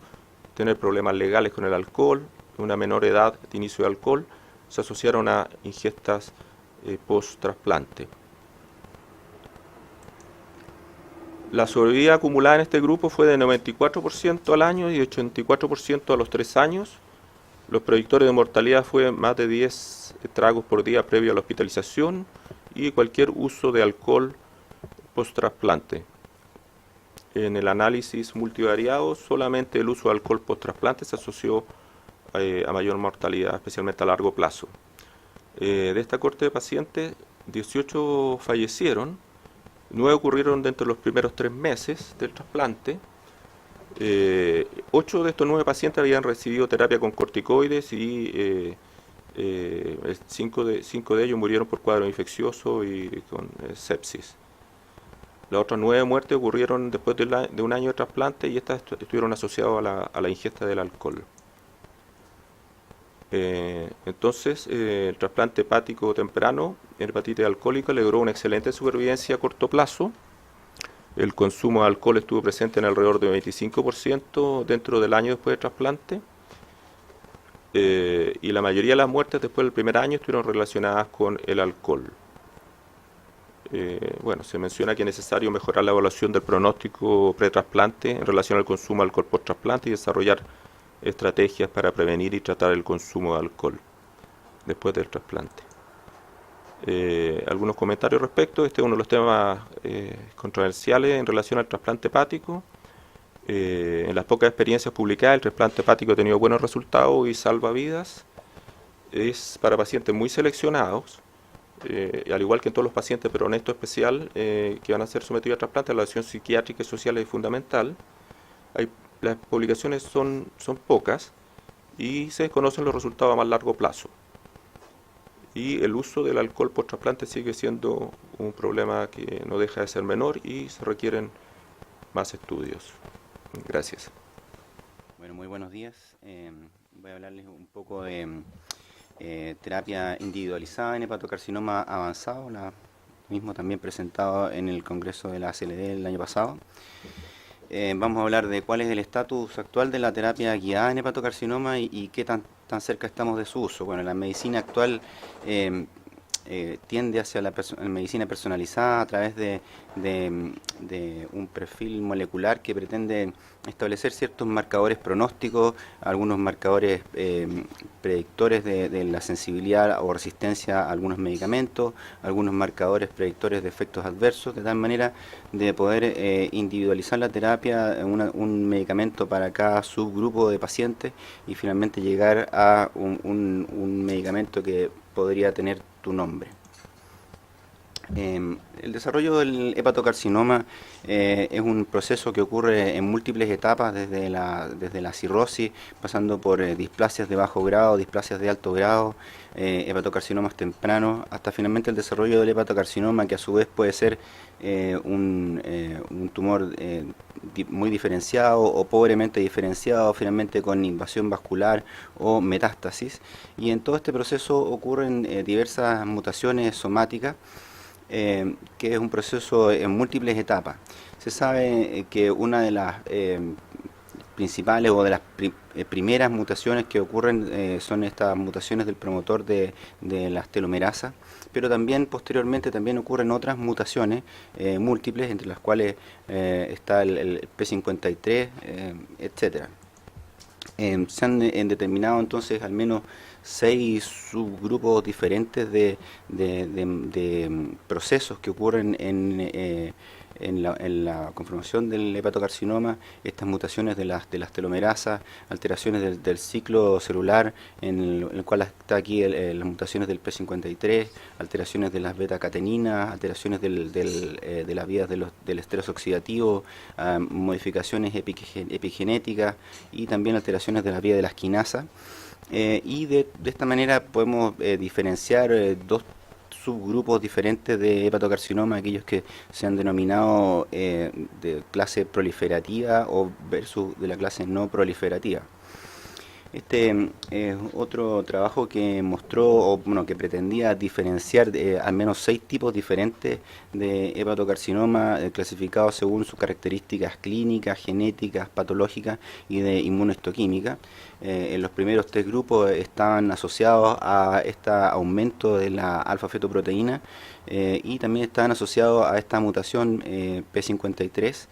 tener problemas legales con el alcohol, una menor edad de inicio de alcohol, se asociaron a ingestas post-trasplante. La sobrevida acumulada en este grupo fue de 94% al año y 84% a los 3 años. Los predictores de mortalidad fue más de 10 tragos por día previo a la hospitalización y cualquier uso de alcohol post-trasplante. en el análisis multivariado solamente el uso de alcohol post-trasplante se asoció a mayor mortalidad, especialmente a largo plazo. De esta corte de pacientes, 18 fallecieron, 9 ocurrieron dentro de los primeros 3 meses del trasplante. 8 de estos 9 pacientes habían recibido terapia con corticoides y 5 de ellos murieron por cuadro infeccioso y con sepsis. Las otras 9 muertes ocurrieron después de un año de trasplante y estas estuvieron asociadas a la ingesta del alcohol. Entonces, el trasplante hepático temprano en hepatitis alcohólica logró una excelente supervivencia a corto plazo. El consumo de alcohol estuvo presente en alrededor de 25% dentro del año después del trasplante. Y la mayoría de las muertes después del primer año estuvieron relacionadas con el alcohol. Bueno, se menciona que es necesario mejorar la evaluación del pronóstico pre-trasplante en relación al consumo de alcohol post-trasplante y desarrollar estrategias para prevenir y tratar el consumo de alcohol después del trasplante. Algunos comentarios respecto. Este es uno de los temas controversiales en relación al trasplante hepático. En las pocas experiencias publicadas, el trasplante hepático ha tenido buenos resultados y salva vidas. Es para pacientes muy seleccionados, al igual que en todos los pacientes, pero en esto especial, que van a ser sometidos a trasplante, la evaluación psiquiátrica y social es fundamental. Las publicaciones son pocas y se desconocen los resultados a más largo plazo. Y el uso del alcohol por trasplante sigue siendo un problema que no deja de ser menor y se requieren más estudios. Gracias. Bueno, muy buenos días. Voy a hablarles un poco de terapia individualizada en hepatocarcinoma avanzado, la mismo también presentado en el Congreso de la ACLD el año pasado. Vamos a hablar de cuál es el estatus actual de la terapia guiada en hepatocarcinoma y qué tan cerca estamos de su uso. Bueno, la medicina actual tiende hacia la medicina personalizada a través de un perfil molecular que pretende establecer ciertos marcadores pronósticos, algunos marcadores predictores de la sensibilidad o resistencia a algunos medicamentos, algunos marcadores predictores de efectos adversos, de tal manera de poder individualizar la terapia, un medicamento para cada subgrupo de pacientes y finalmente llegar a un medicamento que podría tener tu nombre. El desarrollo del hepatocarcinoma es un proceso que ocurre en múltiples etapas, desde la cirrosis, pasando por displasias de bajo grado, displasias de alto grado, hepatocarcinomas tempranos, hasta finalmente el desarrollo del hepatocarcinoma, que a su vez puede ser un tumor muy diferenciado o pobremente diferenciado, finalmente con invasión vascular o metástasis. Y en todo este proceso ocurren diversas mutaciones somáticas, que es un proceso en múltiples etapas. Se sabe que una de las principales o de las primeras mutaciones que ocurren son estas mutaciones del promotor de las telomerasas, pero también posteriormente también ocurren otras mutaciones múltiples, entre las cuales está el P53, etcétera. Se han determinado entonces al menos 6 subgrupos diferentes de procesos que ocurren en la conformación del hepatocarcinoma, estas mutaciones de las telomerasas, alteraciones del ciclo celular, en el cual está aquí las mutaciones del P53, alteraciones de las beta-cateninas, alteraciones de las vías del estrés oxidativo, modificaciones epigenéticas y también alteraciones de la vía de las quinasas. Y de esta manera podemos diferenciar dos subgrupos diferentes de hepatocarcinoma, aquellos que se han denominado de clase proliferativa o versus de la clase no proliferativa. Este es otro trabajo que mostró, que pretendía diferenciar al menos 6 tipos diferentes de hepatocarcinoma clasificados según sus características clínicas, genéticas, patológicas y de inmunohistoquímica. En los primeros 3 grupos estaban asociados a este aumento de la alfa-fetoproteína y también estaban asociados a esta mutación P53.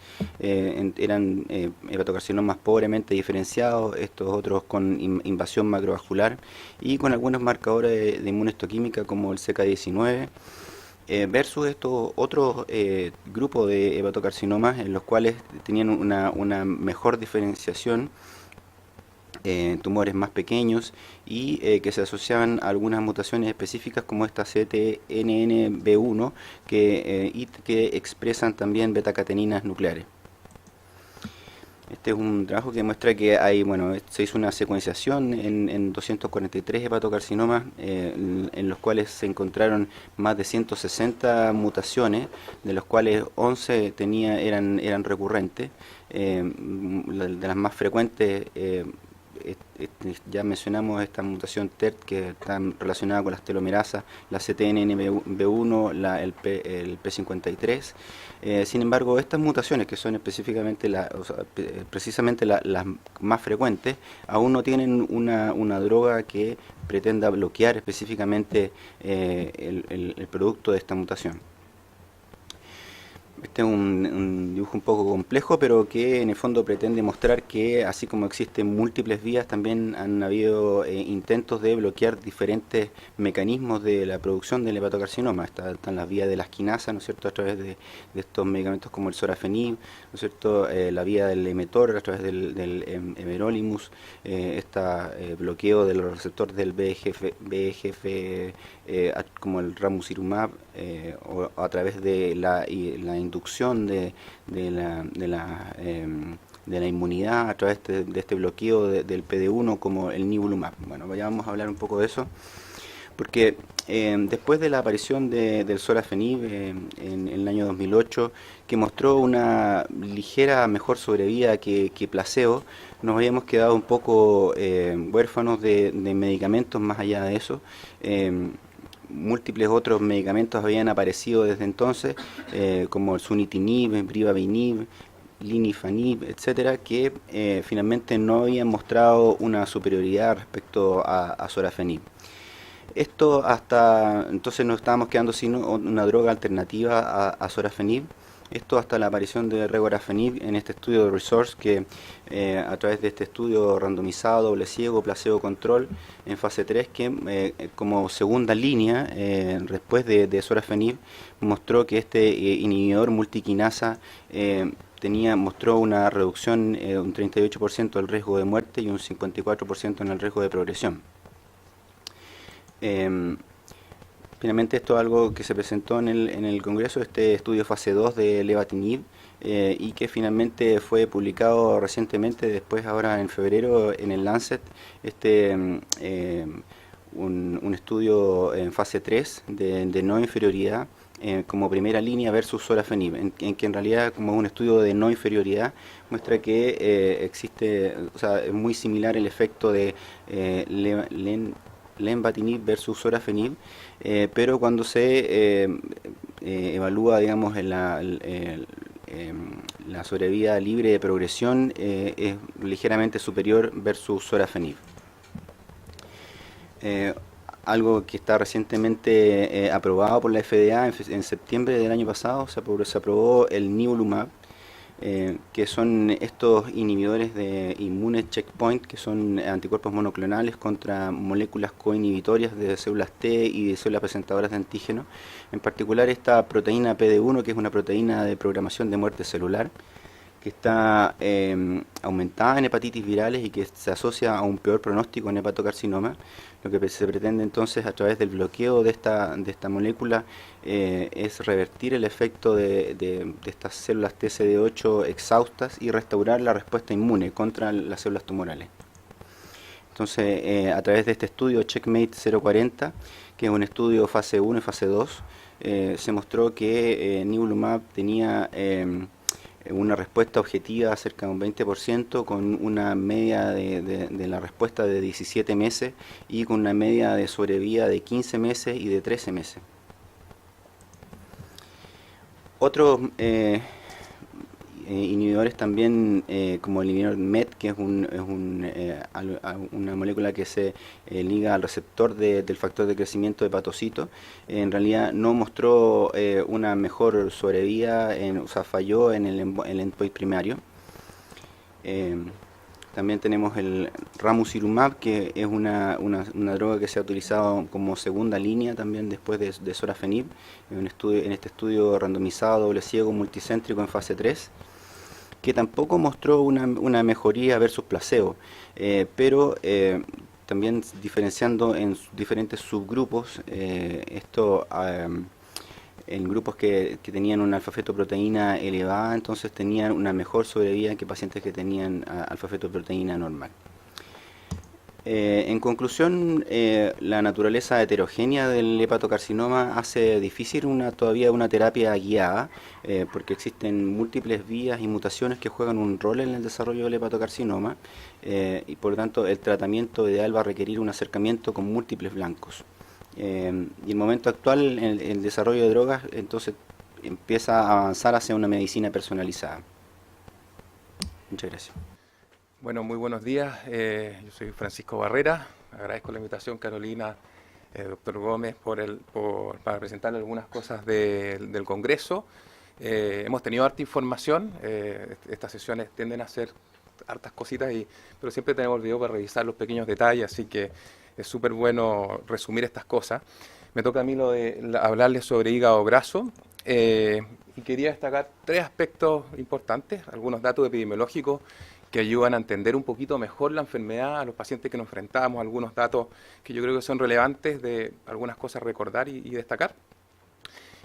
Eran hepatocarcinomas pobremente diferenciados, estos otros con invasión macrovascular y con algunos marcadores de inmunohistoquímica como el CK19. versus estos otros grupos de hepatocarcinomas en los cuales tenían una mejor diferenciación, tumores más pequeños y que se asociaban a algunas mutaciones específicas como esta CTNNB1 y que expresan también beta-cateninas nucleares. Este es un trabajo que muestra que se hizo una secuenciación en 243 hepatocarcinomas en los cuales se encontraron más de 160 mutaciones, de los cuales 11 eran recurrentes. De las más frecuentes, ya mencionamos esta mutación TERT que está relacionada con las telomerasas, la CTNNB1, el P53. Sin embargo, estas mutaciones, que son específicamente precisamente las más frecuentes, aún no tienen una droga que pretenda bloquear específicamente el producto de esta mutación. Este es un dibujo un poco complejo, pero que en el fondo pretende mostrar que, así como existen múltiples vías, también han habido intentos de bloquear diferentes mecanismos de la producción del hepatocarcinoma. Están las vías de las quinasas, ¿no es cierto?, a través de estos medicamentos como el sorafenib, ¿no es cierto?, la vía del emetor a través del everolimus, bloqueo del receptor del VEGF como el ramucirumab, o a través de la inducción de la inmunidad a través de este bloqueo del PD-1 como el nivolumab. Bueno, ya vamos a hablar un poco de eso, porque después de la aparición del sorafenib en el año 2008, que mostró una ligera mejor sobrevida que placebo, nos habíamos quedado un poco huérfanos de medicamentos más allá de eso. Múltiples otros medicamentos habían aparecido desde entonces, como el sunitinib, brivavinib, linifanib, etcétera, que finalmente no habían mostrado una superioridad respecto a sorafenib. Esto hasta entonces nos estábamos quedando sin una droga alternativa a sorafenib. Esto hasta la aparición de regorafenib en este estudio de Resource, que a través de este estudio randomizado, doble ciego, placebo control, en fase 3, que como segunda línea, después de sorafenib, mostró que este inhibidor multiquinasa mostró una reducción de un 38% del riesgo de muerte y un 54% en el riesgo de progresión. Finalmente, esto es algo que se presentó en el Congreso, este estudio fase 2 de levatinib, y que finalmente fue publicado recientemente, después ahora en febrero, en el Lancet, un estudio en fase 3 de no inferioridad como primera línea versus sorafenib, en que en realidad, como un estudio de no inferioridad, muestra que es muy similar el efecto de lenvatinib versus sorafenib, pero cuando se evalúa, digamos, la sobrevida libre de progresión, es ligeramente superior versus sorafenib. Algo que está recientemente aprobado por la FDA en septiembre del año pasado, se aprobó el nivolumab, que son estos inhibidores de inmune checkpoint, que son anticuerpos monoclonales contra moléculas coinhibitorias de células T y de células presentadoras de antígeno. En particular esta proteína PD-1, que es una proteína de programación de muerte celular, que está aumentada en hepatitis virales y que se asocia a un peor pronóstico en hepatocarcinoma. Lo que se pretende entonces, a través del bloqueo de esta molécula, es revertir el efecto de estas células TCD8 exhaustas y restaurar la respuesta inmune contra las células tumorales. Entonces, a través de este estudio Checkmate 040, que es un estudio fase 1 y fase 2, se mostró que nivolumab tenía una respuesta objetiva cerca de un 20%, con una media de la respuesta de 17 meses y con una media de sobrevida de 15 meses y de 13 meses. Otros inhibidores también, como el inhibidor MET, que es una molécula que se liga al receptor del factor de crecimiento de hepatocito, en realidad no mostró una mejor sobrevida, falló en el endpoint primario. También tenemos el ramucirumab, que es una droga que se ha utilizado como segunda línea también después de sorafenib, en este estudio randomizado, doble ciego, multicéntrico en fase 3, que tampoco mostró una mejoría versus placebo, pero también diferenciando en diferentes subgrupos, en grupos que tenían una alfa-fetoproteína elevada, entonces tenían una mejor sobrevida que pacientes que tenían alfa-fetoproteína normal. En conclusión, la naturaleza heterogénea del hepatocarcinoma hace difícil todavía una terapia guiada, porque existen múltiples vías y mutaciones que juegan un rol en el desarrollo del hepatocarcinoma, y por lo tanto el tratamiento ideal va a requerir un acercamiento con múltiples blancos. Y el momento actual, el desarrollo de drogas, entonces empieza a avanzar hacia una medicina personalizada. Muchas gracias. Bueno, muy buenos días. Yo soy Francisco Barrera. Agradezco la invitación, Carolina, doctor Gómez, para presentarle algunas cosas del Congreso. Hemos tenido harta información. Estas sesiones tienden a ser hartas cositas, pero siempre tenemos el video para revisar los pequeños detalles, así que es súper bueno resumir estas cosas. Me toca a mí hablarles sobre hígado graso, y quería destacar 3 aspectos importantes, algunos datos epidemiológicos que ayudan a entender un poquito mejor la enfermedad, a los pacientes que nos enfrentamos, algunos datos que yo creo que son relevantes, de algunas cosas recordar y destacar.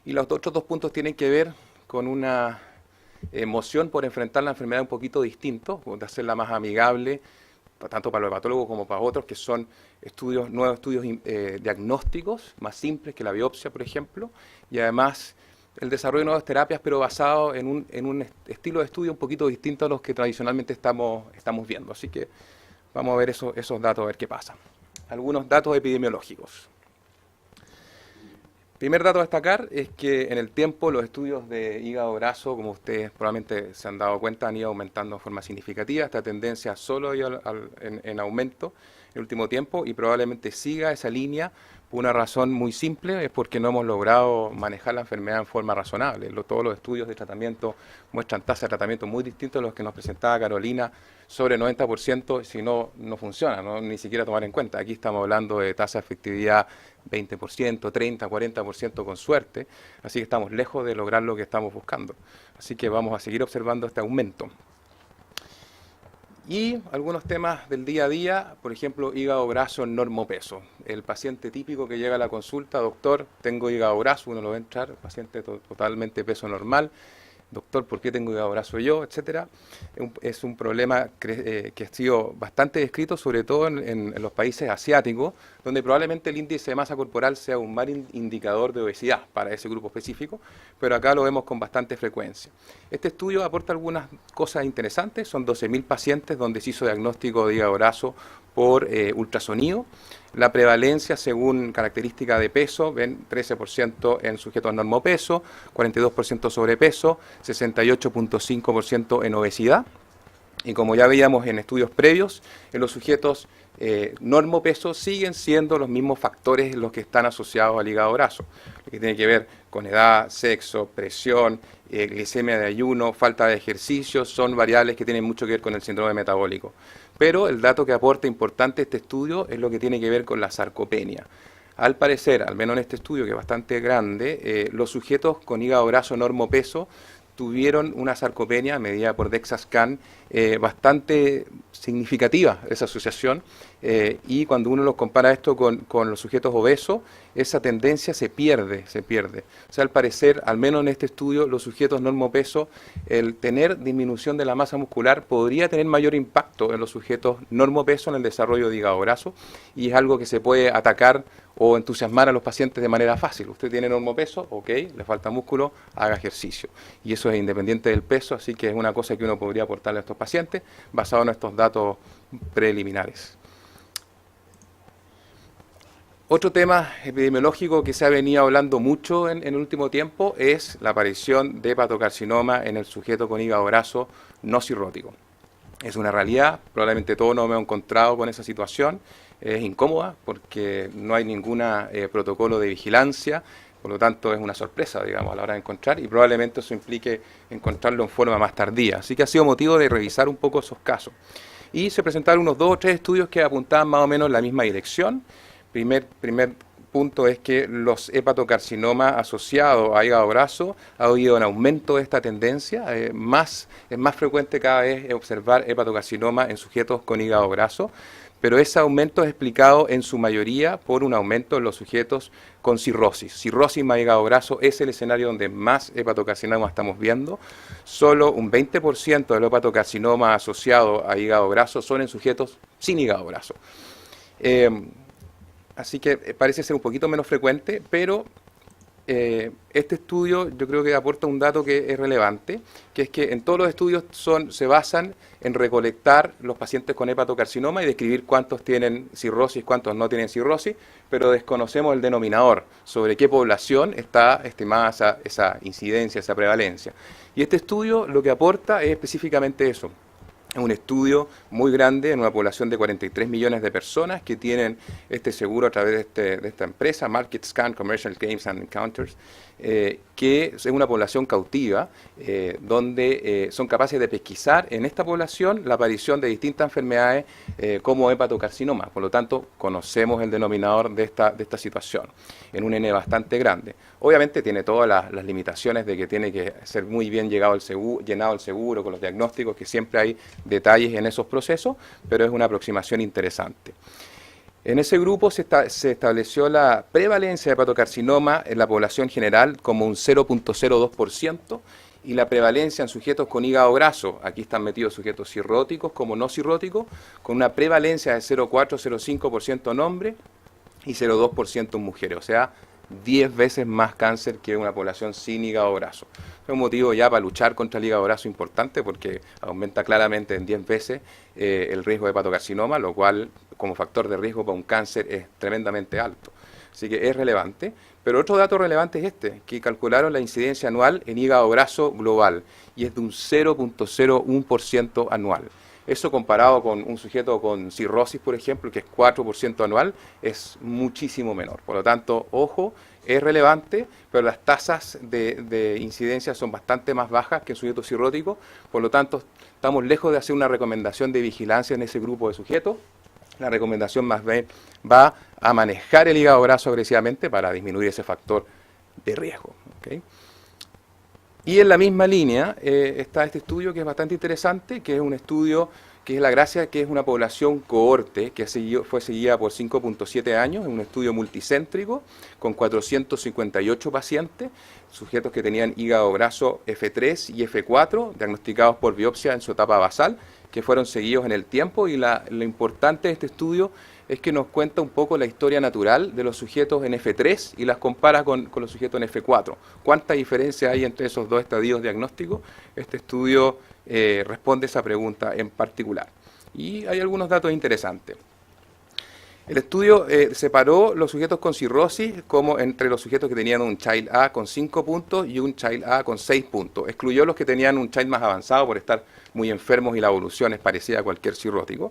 Y los otros 2 puntos tienen que ver con una emoción por enfrentar la enfermedad un poquito distinto, de hacerla más amigable, tanto para los hepatólogos como para otros, que son nuevos estudios diagnósticos, más simples que la biopsia, por ejemplo, y además el desarrollo de nuevas terapias, pero basado en un estilo de estudio un poquito distinto a los que tradicionalmente estamos viendo. Así que vamos a ver esos datos, a ver qué pasa. Algunos datos epidemiológicos. Primer dato a destacar es que en el tiempo los estudios de hígado graso, como ustedes probablemente se han dado cuenta, han ido aumentando de forma significativa. Esta tendencia solo ha ido en aumento en el último tiempo y probablemente siga esa línea por una razón muy simple, es porque no hemos logrado manejar la enfermedad en forma razonable. Todos los estudios de tratamiento muestran tasas de tratamiento muy distintos a los que nos presentaba Carolina, sobre 90%, si no funciona, ni siquiera tomar en cuenta. Aquí estamos hablando de tasa de efectividad 20%, 30, 40% con suerte, así que estamos lejos de lograr lo que estamos buscando. Así que vamos a seguir observando este aumento. Y algunos temas del día a día, por ejemplo, hígado graso en normopeso. El paciente típico que llega a la consulta, doctor, tengo hígado graso, uno lo va a entrar, paciente totalmente peso normal. Doctor, ¿por qué tengo hígado graso yo? Etcétera. Es un problema que ha sido bastante descrito, sobre todo en los países asiáticos, donde probablemente el índice de masa corporal sea un mal indicador de obesidad para ese grupo específico, pero acá lo vemos con bastante frecuencia. Este estudio aporta algunas cosas interesantes, son 12.000 pacientes donde se hizo diagnóstico de hígado graso por ultrasonido. La prevalencia según característica de peso, ven 13% en sujetos normopeso, 42% sobrepeso, 68.5% en obesidad. Y como ya veíamos en estudios previos, en los sujetos normopeso siguen siendo los mismos factores los que están asociados al hígado graso, lo que tiene que ver con edad, sexo, presión, glicemia de ayuno, falta de ejercicio, son variables que tienen mucho que ver con el síndrome metabólico. Pero el dato que aporta importante este estudio es lo que tiene que ver con la sarcopenia. Al parecer, al menos en este estudio que es bastante grande, los sujetos con hígado graso normopeso tuvieron una sarcopenia medida por DEXA-scan bastante significativa, esa asociación, y cuando uno los compara esto con los sujetos obesos, esa tendencia se pierde. O sea, al parecer, al menos en este estudio, los sujetos normopeso, el tener disminución de la masa muscular podría tener mayor impacto en los sujetos normopeso en el desarrollo de hígado graso, y es algo que se puede atacar o entusiasmar a los pacientes de manera fácil. Usted tiene normopeso, ok, le falta músculo, haga ejercicio. Y eso es independiente del peso, así que es una cosa que uno podría aportarle a estos pacientes basado en estos datos preliminares. Otro tema epidemiológico que se ha venido hablando mucho en el último tiempo es la aparición de hepatocarcinoma en el sujeto con hígado graso no cirrótico. Es una realidad, probablemente todos nos hemos encontrado con esa situación, es incómoda porque no hay ningún protocolo de vigilancia, por lo tanto es una sorpresa, digamos, a la hora de encontrar, y probablemente eso implique encontrarlo en forma más tardía. Así que ha sido motivo de revisar un poco esos casos. Y se presentaron unos 2 o 3 estudios que apuntaban más o menos en la misma dirección. Primer punto es que los hepatocarcinomas asociados a hígado graso ha habido un aumento de esta tendencia. Es más frecuente cada vez observar hepatocarcinoma en sujetos con hígado graso, pero ese aumento es explicado en su mayoría por un aumento en los sujetos con cirrosis. Cirrosis más hígado graso es el escenario donde más hepatocarcinoma estamos viendo. Solo un 20% de los hepatocarcinomas asociados a hígado graso son en sujetos sin hígado graso. Así que parece ser un poquito menos frecuente, pero este estudio yo creo que aporta un dato que es relevante, que es que en todos los estudios se basan en recolectar los pacientes con hepatocarcinoma y describir cuántos tienen cirrosis, cuántos no tienen cirrosis, pero desconocemos el denominador, sobre qué población está estimada esa incidencia, esa prevalencia. Y este estudio lo que aporta es específicamente eso. Es un estudio muy grande en una población de 43 millones de personas que tienen este seguro a través de esta empresa, Market Scan Commercial Claims and Encounters, que es una población cautiva, donde son capaces de pesquisar en esta población la aparición de distintas enfermedades como hepatocarcinoma. Por lo tanto, conocemos el denominador de esta situación en un N bastante grande. Obviamente tiene todas las limitaciones de que tiene que ser muy bien llenado el seguro con los diagnósticos, que siempre hay detalles en esos procesos, pero es una aproximación interesante. En ese grupo se estableció la prevalencia de hepatocarcinoma en la población general como un 0.02% y la prevalencia en sujetos con hígado graso, aquí están metidos sujetos cirróticos como no cirróticos, con una prevalencia de 0.4-0.5% en hombres y 0.2% en mujeres, o sea, 10 veces más cáncer que una población sin hígado graso. Es un motivo ya para luchar contra el hígado graso importante porque aumenta claramente en 10 veces el riesgo de hepatocarcinoma, lo cual como factor de riesgo para un cáncer es tremendamente alto. Así que es relevante. Pero otro dato relevante es que calcularon la incidencia anual en hígado graso global y es de un 0.01% anual. Eso comparado con un sujeto con cirrosis, por ejemplo, que es 4% anual, es muchísimo menor. Por lo tanto, ojo, es relevante, pero las tasas de incidencia son bastante más bajas que en sujetos cirróticos. Por lo tanto, estamos lejos de hacer una recomendación de vigilancia en ese grupo de sujetos. La recomendación más bien va a manejar el hígado graso agresivamente para disminuir ese factor de riesgo. ¿Okay? Y en la misma línea está este estudio que es bastante interesante, que es un estudio que es la gracia, que es una población cohorte que fue seguida por 5.7 años, es un estudio multicéntrico con 458 pacientes, sujetos que tenían hígado graso F3 y F4, diagnosticados por biopsia en su etapa basal, que fueron seguidos en el tiempo, y lo importante de este estudio es que nos cuenta un poco la historia natural de los sujetos en F3 y las compara con los sujetos en F4. ¿Cuánta diferencia hay entre esos dos estadios diagnósticos? Este estudio responde esa pregunta en particular. Y hay algunos datos interesantes. El estudio separó los sujetos con cirrosis como entre los sujetos que tenían un Child A con 5 puntos y un Child A con 6 puntos. Excluyó los que tenían un Child más avanzado por estar muy enfermos y la evolución es parecida a cualquier cirrótico.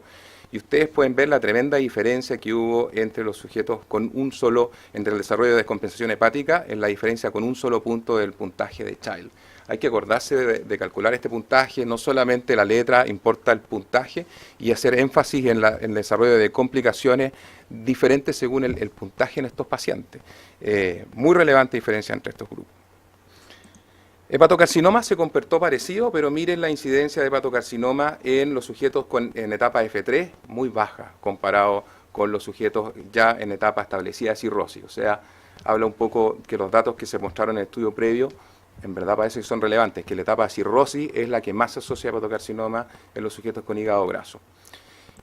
Y ustedes pueden ver la tremenda diferencia que hubo entre los sujetos con entre el desarrollo de descompensación hepática, en la diferencia con un solo punto del puntaje de Child. Hay que acordarse de calcular este puntaje, no solamente la letra, importa el puntaje, y hacer énfasis en el desarrollo de complicaciones diferentes según el puntaje en estos pacientes. Muy relevante diferencia entre estos grupos. Hepatocarcinoma se comportó parecido, pero miren la incidencia de hepatocarcinoma en los sujetos en etapa F3, muy baja comparado con los sujetos ya en etapa establecida de cirrosis. O sea, habla un poco que los datos que se mostraron en el estudio previo, en verdad parece que son relevantes, que la etapa de cirrosis es la que más se asocia a hepatocarcinoma en los sujetos con hígado graso.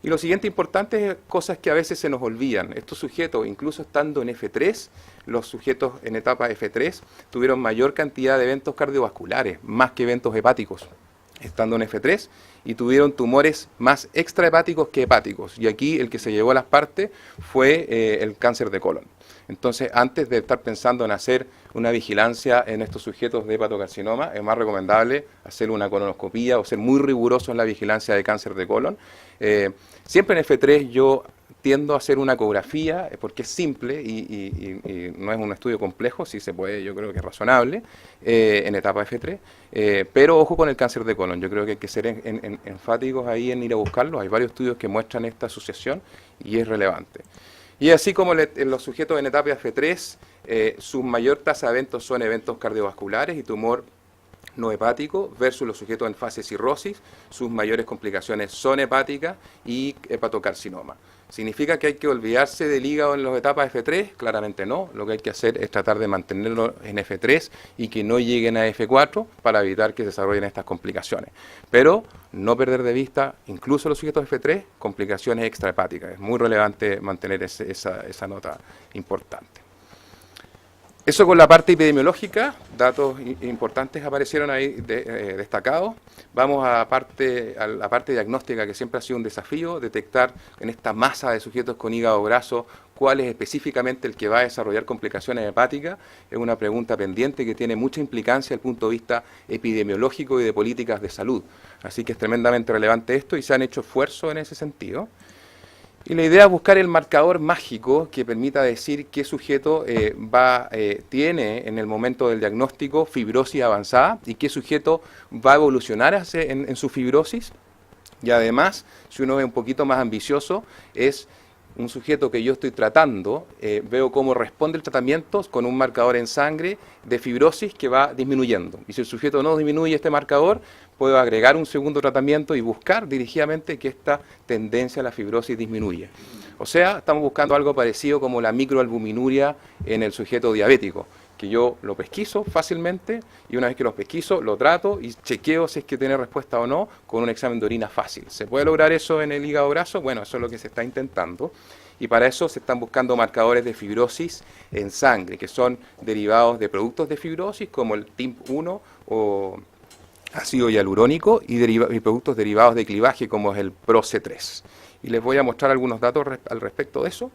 Y lo siguiente importante es cosas que a veces se nos olvidan. Estos sujetos, incluso estando en F3, los sujetos en etapa F3 tuvieron mayor cantidad de eventos cardiovasculares, más que eventos hepáticos, estando en F3, y tuvieron tumores más extrahepáticos que hepáticos. Y aquí el que se llevó a las partes fue el cáncer de colon. Entonces, antes de estar pensando en hacer una vigilancia en estos sujetos de hepatocarcinoma, es más recomendable hacer una colonoscopía o ser muy riguroso en la vigilancia de cáncer de colon. Siempre en F3 yo tiendo a hacer una ecografía porque es simple y no es un estudio complejo, si se puede, yo creo que es razonable, en etapa F3, pero ojo con el cáncer de colon, yo creo que hay que ser enfáticos ahí en ir a buscarlo, hay varios estudios que muestran esta asociación y es relevante. Y así como en los sujetos en etapa F3, su mayor tasa de eventos son eventos cardiovasculares y tumor no hepático, versus los sujetos en fase cirrosis, sus mayores complicaciones son hepáticas y hepatocarcinoma. ¿Significa que hay que olvidarse del hígado en las etapas F3? Claramente no. Lo que hay que hacer es tratar de mantenerlo en F3 y que no lleguen a F4 para evitar que se desarrollen estas complicaciones. Pero no perder de vista, incluso los sujetos F3, complicaciones extrahepáticas. Es muy relevante mantener esa nota importante. Eso con la parte epidemiológica, datos importantes aparecieron ahí destacados. Vamos a la parte diagnóstica, que siempre ha sido un desafío, detectar en esta masa de sujetos con hígado graso cuál es específicamente el que va a desarrollar complicaciones hepáticas. Es una pregunta pendiente que tiene mucha implicancia desde el punto de vista epidemiológico y de políticas de salud. Así que es tremendamente relevante esto y se han hecho esfuerzos en ese sentido. Y la idea es buscar el marcador mágico que permita decir qué sujeto tiene en el momento del diagnóstico fibrosis avanzada y qué sujeto va a evolucionar en su fibrosis. Y además, si uno es un poquito más ambicioso, es un sujeto que yo estoy tratando, veo cómo responde el tratamiento con un marcador en sangre de fibrosis que va disminuyendo. Y si el sujeto no disminuye este marcador, puedo agregar un segundo tratamiento y buscar dirigidamente que esta tendencia a la fibrosis disminuya. O sea, estamos buscando algo parecido como la microalbuminuria en el sujeto diabético, que yo lo pesquiso fácilmente y una vez que lo pesquiso, lo trato y chequeo si es que tiene respuesta o no con un examen de orina fácil. ¿Se puede lograr eso en el hígado graso? Bueno, eso es lo que se está intentando. Y para eso se están buscando marcadores de fibrosis en sangre, que son derivados de productos de fibrosis como el TIMP1 o ácido hialurónico y productos derivados de clivaje como es el ProC3. Y les voy a mostrar algunos datos al respecto de eso.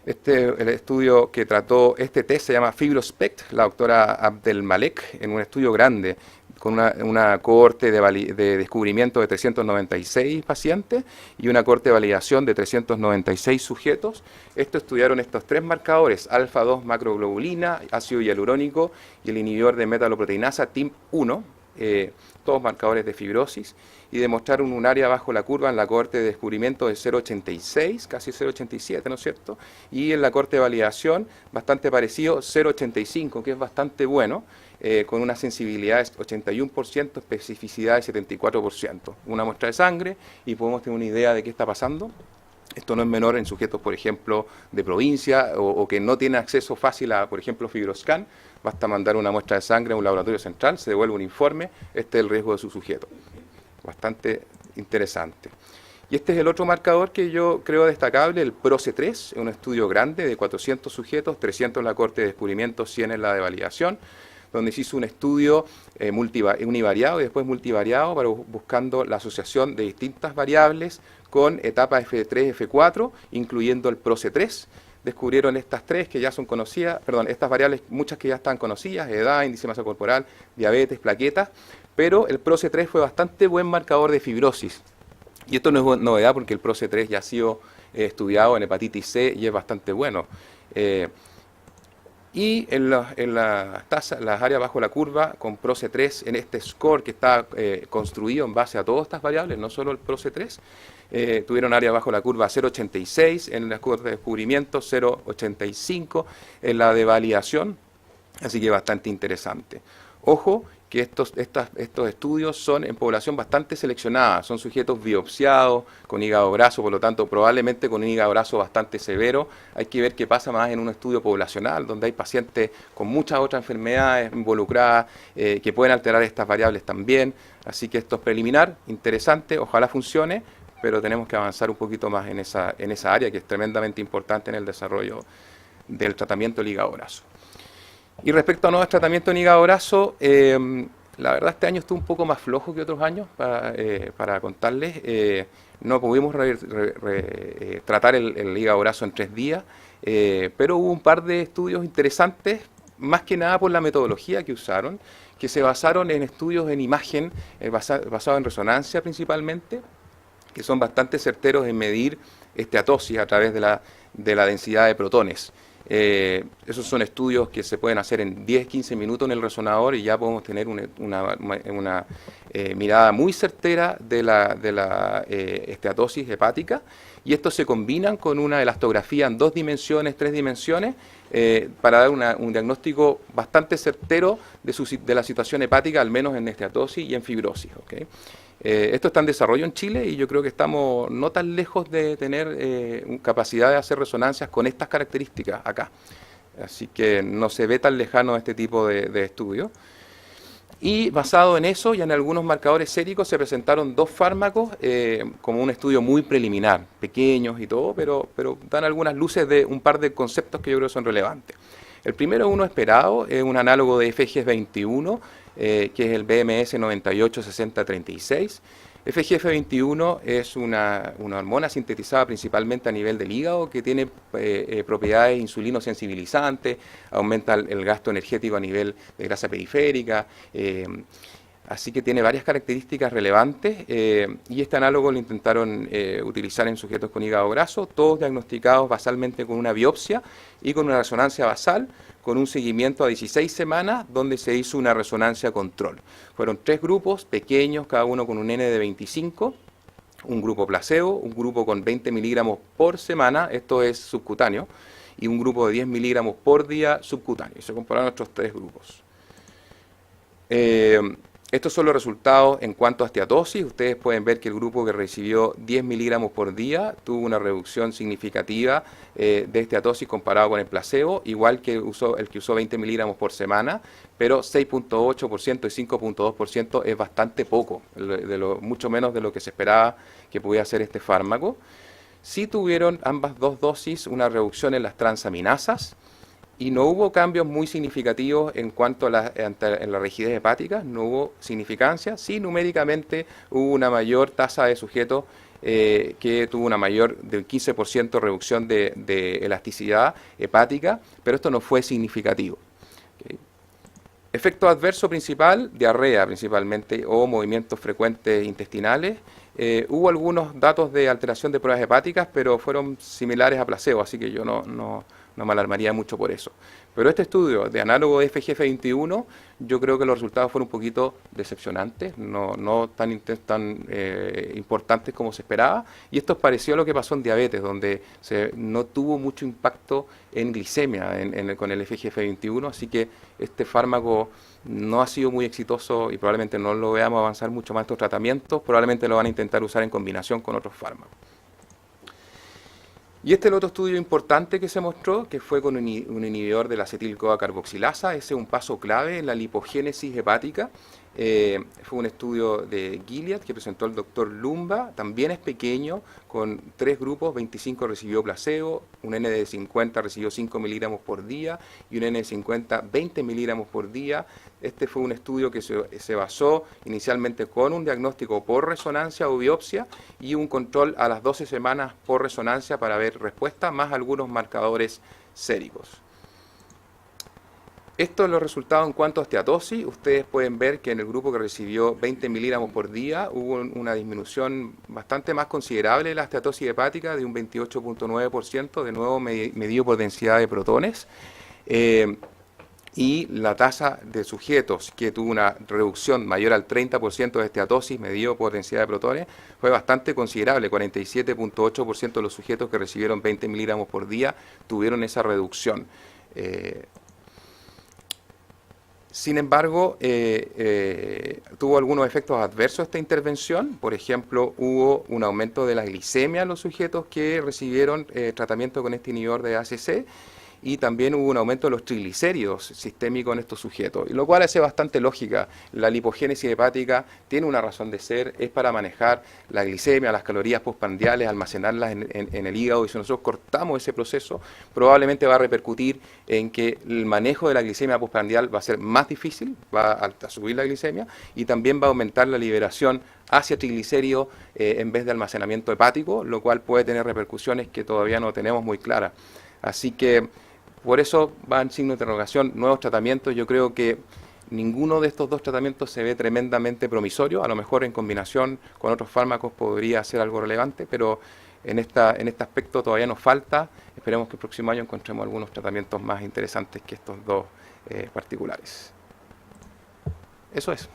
El estudio que trató este test se llama FibroSpect, la doctora Abdelmalek, en un estudio grande con una cohorte de descubrimiento de 396 pacientes y una cohorte de validación de 396 sujetos. Estudiaron estos tres marcadores, alfa-2 macroglobulina, ácido hialurónico y el inhibidor de metaloproteinasa TIMP1, todos marcadores de fibrosis, y demostraron un área bajo la curva en la cohorte de descubrimiento de 0,86, casi 0,87, ¿no es cierto? Y en la cohorte de validación, bastante parecido, 0,85, que es bastante bueno, con una sensibilidad de 81%, especificidad de 74%. Una muestra de sangre y podemos tener una idea de qué está pasando. Esto no es menor en sujetos, por ejemplo, de provincia o que no tienen acceso fácil a, por ejemplo, FibroScan. Basta mandar una muestra de sangre a un laboratorio central, se devuelve un informe, este es el riesgo de su sujeto. Bastante interesante. Y este es el otro marcador que yo creo destacable, el ProC3, un estudio grande de 400 sujetos, 300 en la cohorte de descubrimiento, 100 en la de validación, donde se hizo un estudio univariado y después multivariado buscando la asociación de distintas variables con etapa F3, F4, incluyendo el ProC3. Descubrieron estas tres que ya son conocidas, estas variables, muchas que ya están conocidas, edad, índice de masa corporal, diabetes, plaquetas, pero el ProC3 fue bastante buen marcador de fibrosis. Y esto no es novedad porque el ProC3 ya ha sido estudiado en hepatitis C y es bastante bueno. Y en las áreas bajo la curva con ProC3, en este score que está construido en base a todas estas variables, no solo el ProC3, tuvieron área bajo la curva 0,86, en la curva de descubrimiento 0,85, en la de validación, así que bastante interesante. Ojo que estos estudios son en población bastante seleccionada, son sujetos biopsiados con hígado graso, por lo tanto probablemente con un hígado graso bastante severo. Hay que ver qué pasa más en un estudio poblacional, donde hay pacientes con muchas otras enfermedades involucradas que pueden alterar estas variables también. Así que esto es preliminar, interesante, ojalá funcione, pero tenemos que avanzar un poquito más en esa área que es tremendamente importante en el desarrollo del tratamiento del hígado graso. Y respecto a nuevos tratamientos en hígado graso, la verdad este año estuvo un poco más flojo que otros años, para contarles. No pudimos tratar el hígado graso en 3 días, pero hubo un par de estudios interesantes, más que nada por la metodología que usaron, que se basaron en estudios en imagen, basados en resonancia principalmente, que son bastante certeros en medir esteatosis a través de la densidad de protones. Esos son estudios que se pueden hacer en 10-15 minutos en el resonador y ya podemos tener una mirada muy certera de la esteatosis hepática, y estos se combinan con una elastografía en 2 dimensiones, 3 dimensiones, para dar un diagnóstico bastante certero de la situación hepática, al menos en esteatosis y en fibrosis. ¿Okay? Esto está en desarrollo en Chile y yo creo que estamos no tan lejos de tener capacidad de hacer resonancias con estas características acá. Así que no se ve tan lejano este tipo de estudio. Y basado en eso y en algunos marcadores séricos se presentaron 2 fármacos como un estudio muy preliminar, pequeños y todo, pero dan algunas luces de un par de conceptos que yo creo que son relevantes. El primero, uno esperado, es un análogo de FGF21, que es el BMS 986036. FGF21 es una hormona sintetizada principalmente a nivel del hígado, que tiene propiedades insulinosensibilizantes, aumenta el gasto energético a nivel de grasa periférica, así que tiene varias características relevantes, y este análogo lo intentaron utilizar en sujetos con hígado graso, todos diagnosticados basalmente con una biopsia y con una resonancia basal, con un seguimiento a 16 semanas, donde se hizo una resonancia control. Fueron 3 grupos pequeños, cada uno con un N de 25, un grupo placebo, un grupo con 20 miligramos por semana, esto es subcutáneo, y un grupo de 10 miligramos por día subcutáneo. Y se compararon estos 3 grupos. Estos son los resultados en cuanto a esteatosis. Ustedes pueden ver que el grupo que recibió 10 miligramos por día tuvo una reducción significativa de esteatosis comparado con el placebo, igual que el que usó 20 miligramos por semana, pero 6.8% y 5.2% es bastante poco, mucho menos de lo que se esperaba que pudiera hacer este fármaco. Sí tuvieron ambas 2 dosis una reducción en las transaminasas, y no hubo cambios muy significativos en cuanto a en la rigidez hepática, no hubo significancia. Sí, numéricamente hubo una mayor tasa de sujetos que tuvo una mayor del 15% reducción de elasticidad hepática, pero esto no fue significativo. ¿Okay? Efecto adverso principal, diarrea principalmente o movimientos frecuentes intestinales. Hubo algunos datos de alteración de pruebas hepáticas, pero fueron similares a placebo, así que yo no me alarmaría mucho por eso. Pero este estudio de análogo de FGF21, yo creo que los resultados fueron un poquito decepcionantes, no tan importantes como se esperaba, y esto pareció a lo que pasó en diabetes, donde no tuvo mucho impacto en glicemia con el FGF21, así que este fármaco no ha sido muy exitoso y probablemente no lo veamos avanzar mucho más estos tratamientos, probablemente lo van a intentar usar en combinación con otros fármacos. Y este es el otro estudio importante que se mostró, que fue con un inhibidor de la acetil-CoA carboxilasa. Ese es un paso clave en la lipogénesis hepática. Fue un estudio de Gilead que presentó el doctor Lumba, también es pequeño, con 3 grupos, 25 recibió placebo, un N de 50 recibió 5 miligramos por día y un N de 50, 20 miligramos por día. Este fue un estudio que se basó inicialmente con un diagnóstico por resonancia o biopsia y un control a las 12 semanas por resonancia para ver respuesta, más algunos marcadores séricos. Estos son los resultados en cuanto a esteatosis. Ustedes pueden ver que en el grupo que recibió 20 miligramos por día hubo una disminución bastante más considerable de la esteatosis hepática, de un 28.9%, de nuevo medido por densidad de protones. Y la tasa de sujetos que tuvo una reducción mayor al 30% de esteatosis medido por densidad de protones fue bastante considerable. 47.8% de los sujetos que recibieron 20 miligramos por día tuvieron esa reducción. Sin embargo, tuvo algunos efectos adversos esta intervención. Por ejemplo, hubo un aumento de la glicemia en los sujetos que recibieron tratamiento con este inhibidor de ACC, y también hubo un aumento de los triglicéridos sistémicos en estos sujetos, y lo cual hace bastante lógica. La lipogénesis hepática tiene una razón de ser, es para manejar la glicemia, las calorías postprandiales, almacenarlas en el hígado, y si nosotros cortamos ese proceso, probablemente va a repercutir en que el manejo de la glicemia postprandial va a ser más difícil, va a subir la glicemia, y también va a aumentar la liberación hacia triglicéridos en vez de almacenamiento hepático, lo cual puede tener repercusiones que todavía no tenemos muy claras. Así que por eso va en signo de interrogación nuevos tratamientos. Yo creo que ninguno de estos dos tratamientos se ve tremendamente promisorio. A lo mejor en combinación con otros fármacos podría ser algo relevante, pero en este aspecto todavía nos falta. Esperemos que el próximo año encontremos algunos tratamientos más interesantes que estos dos particulares. Eso es.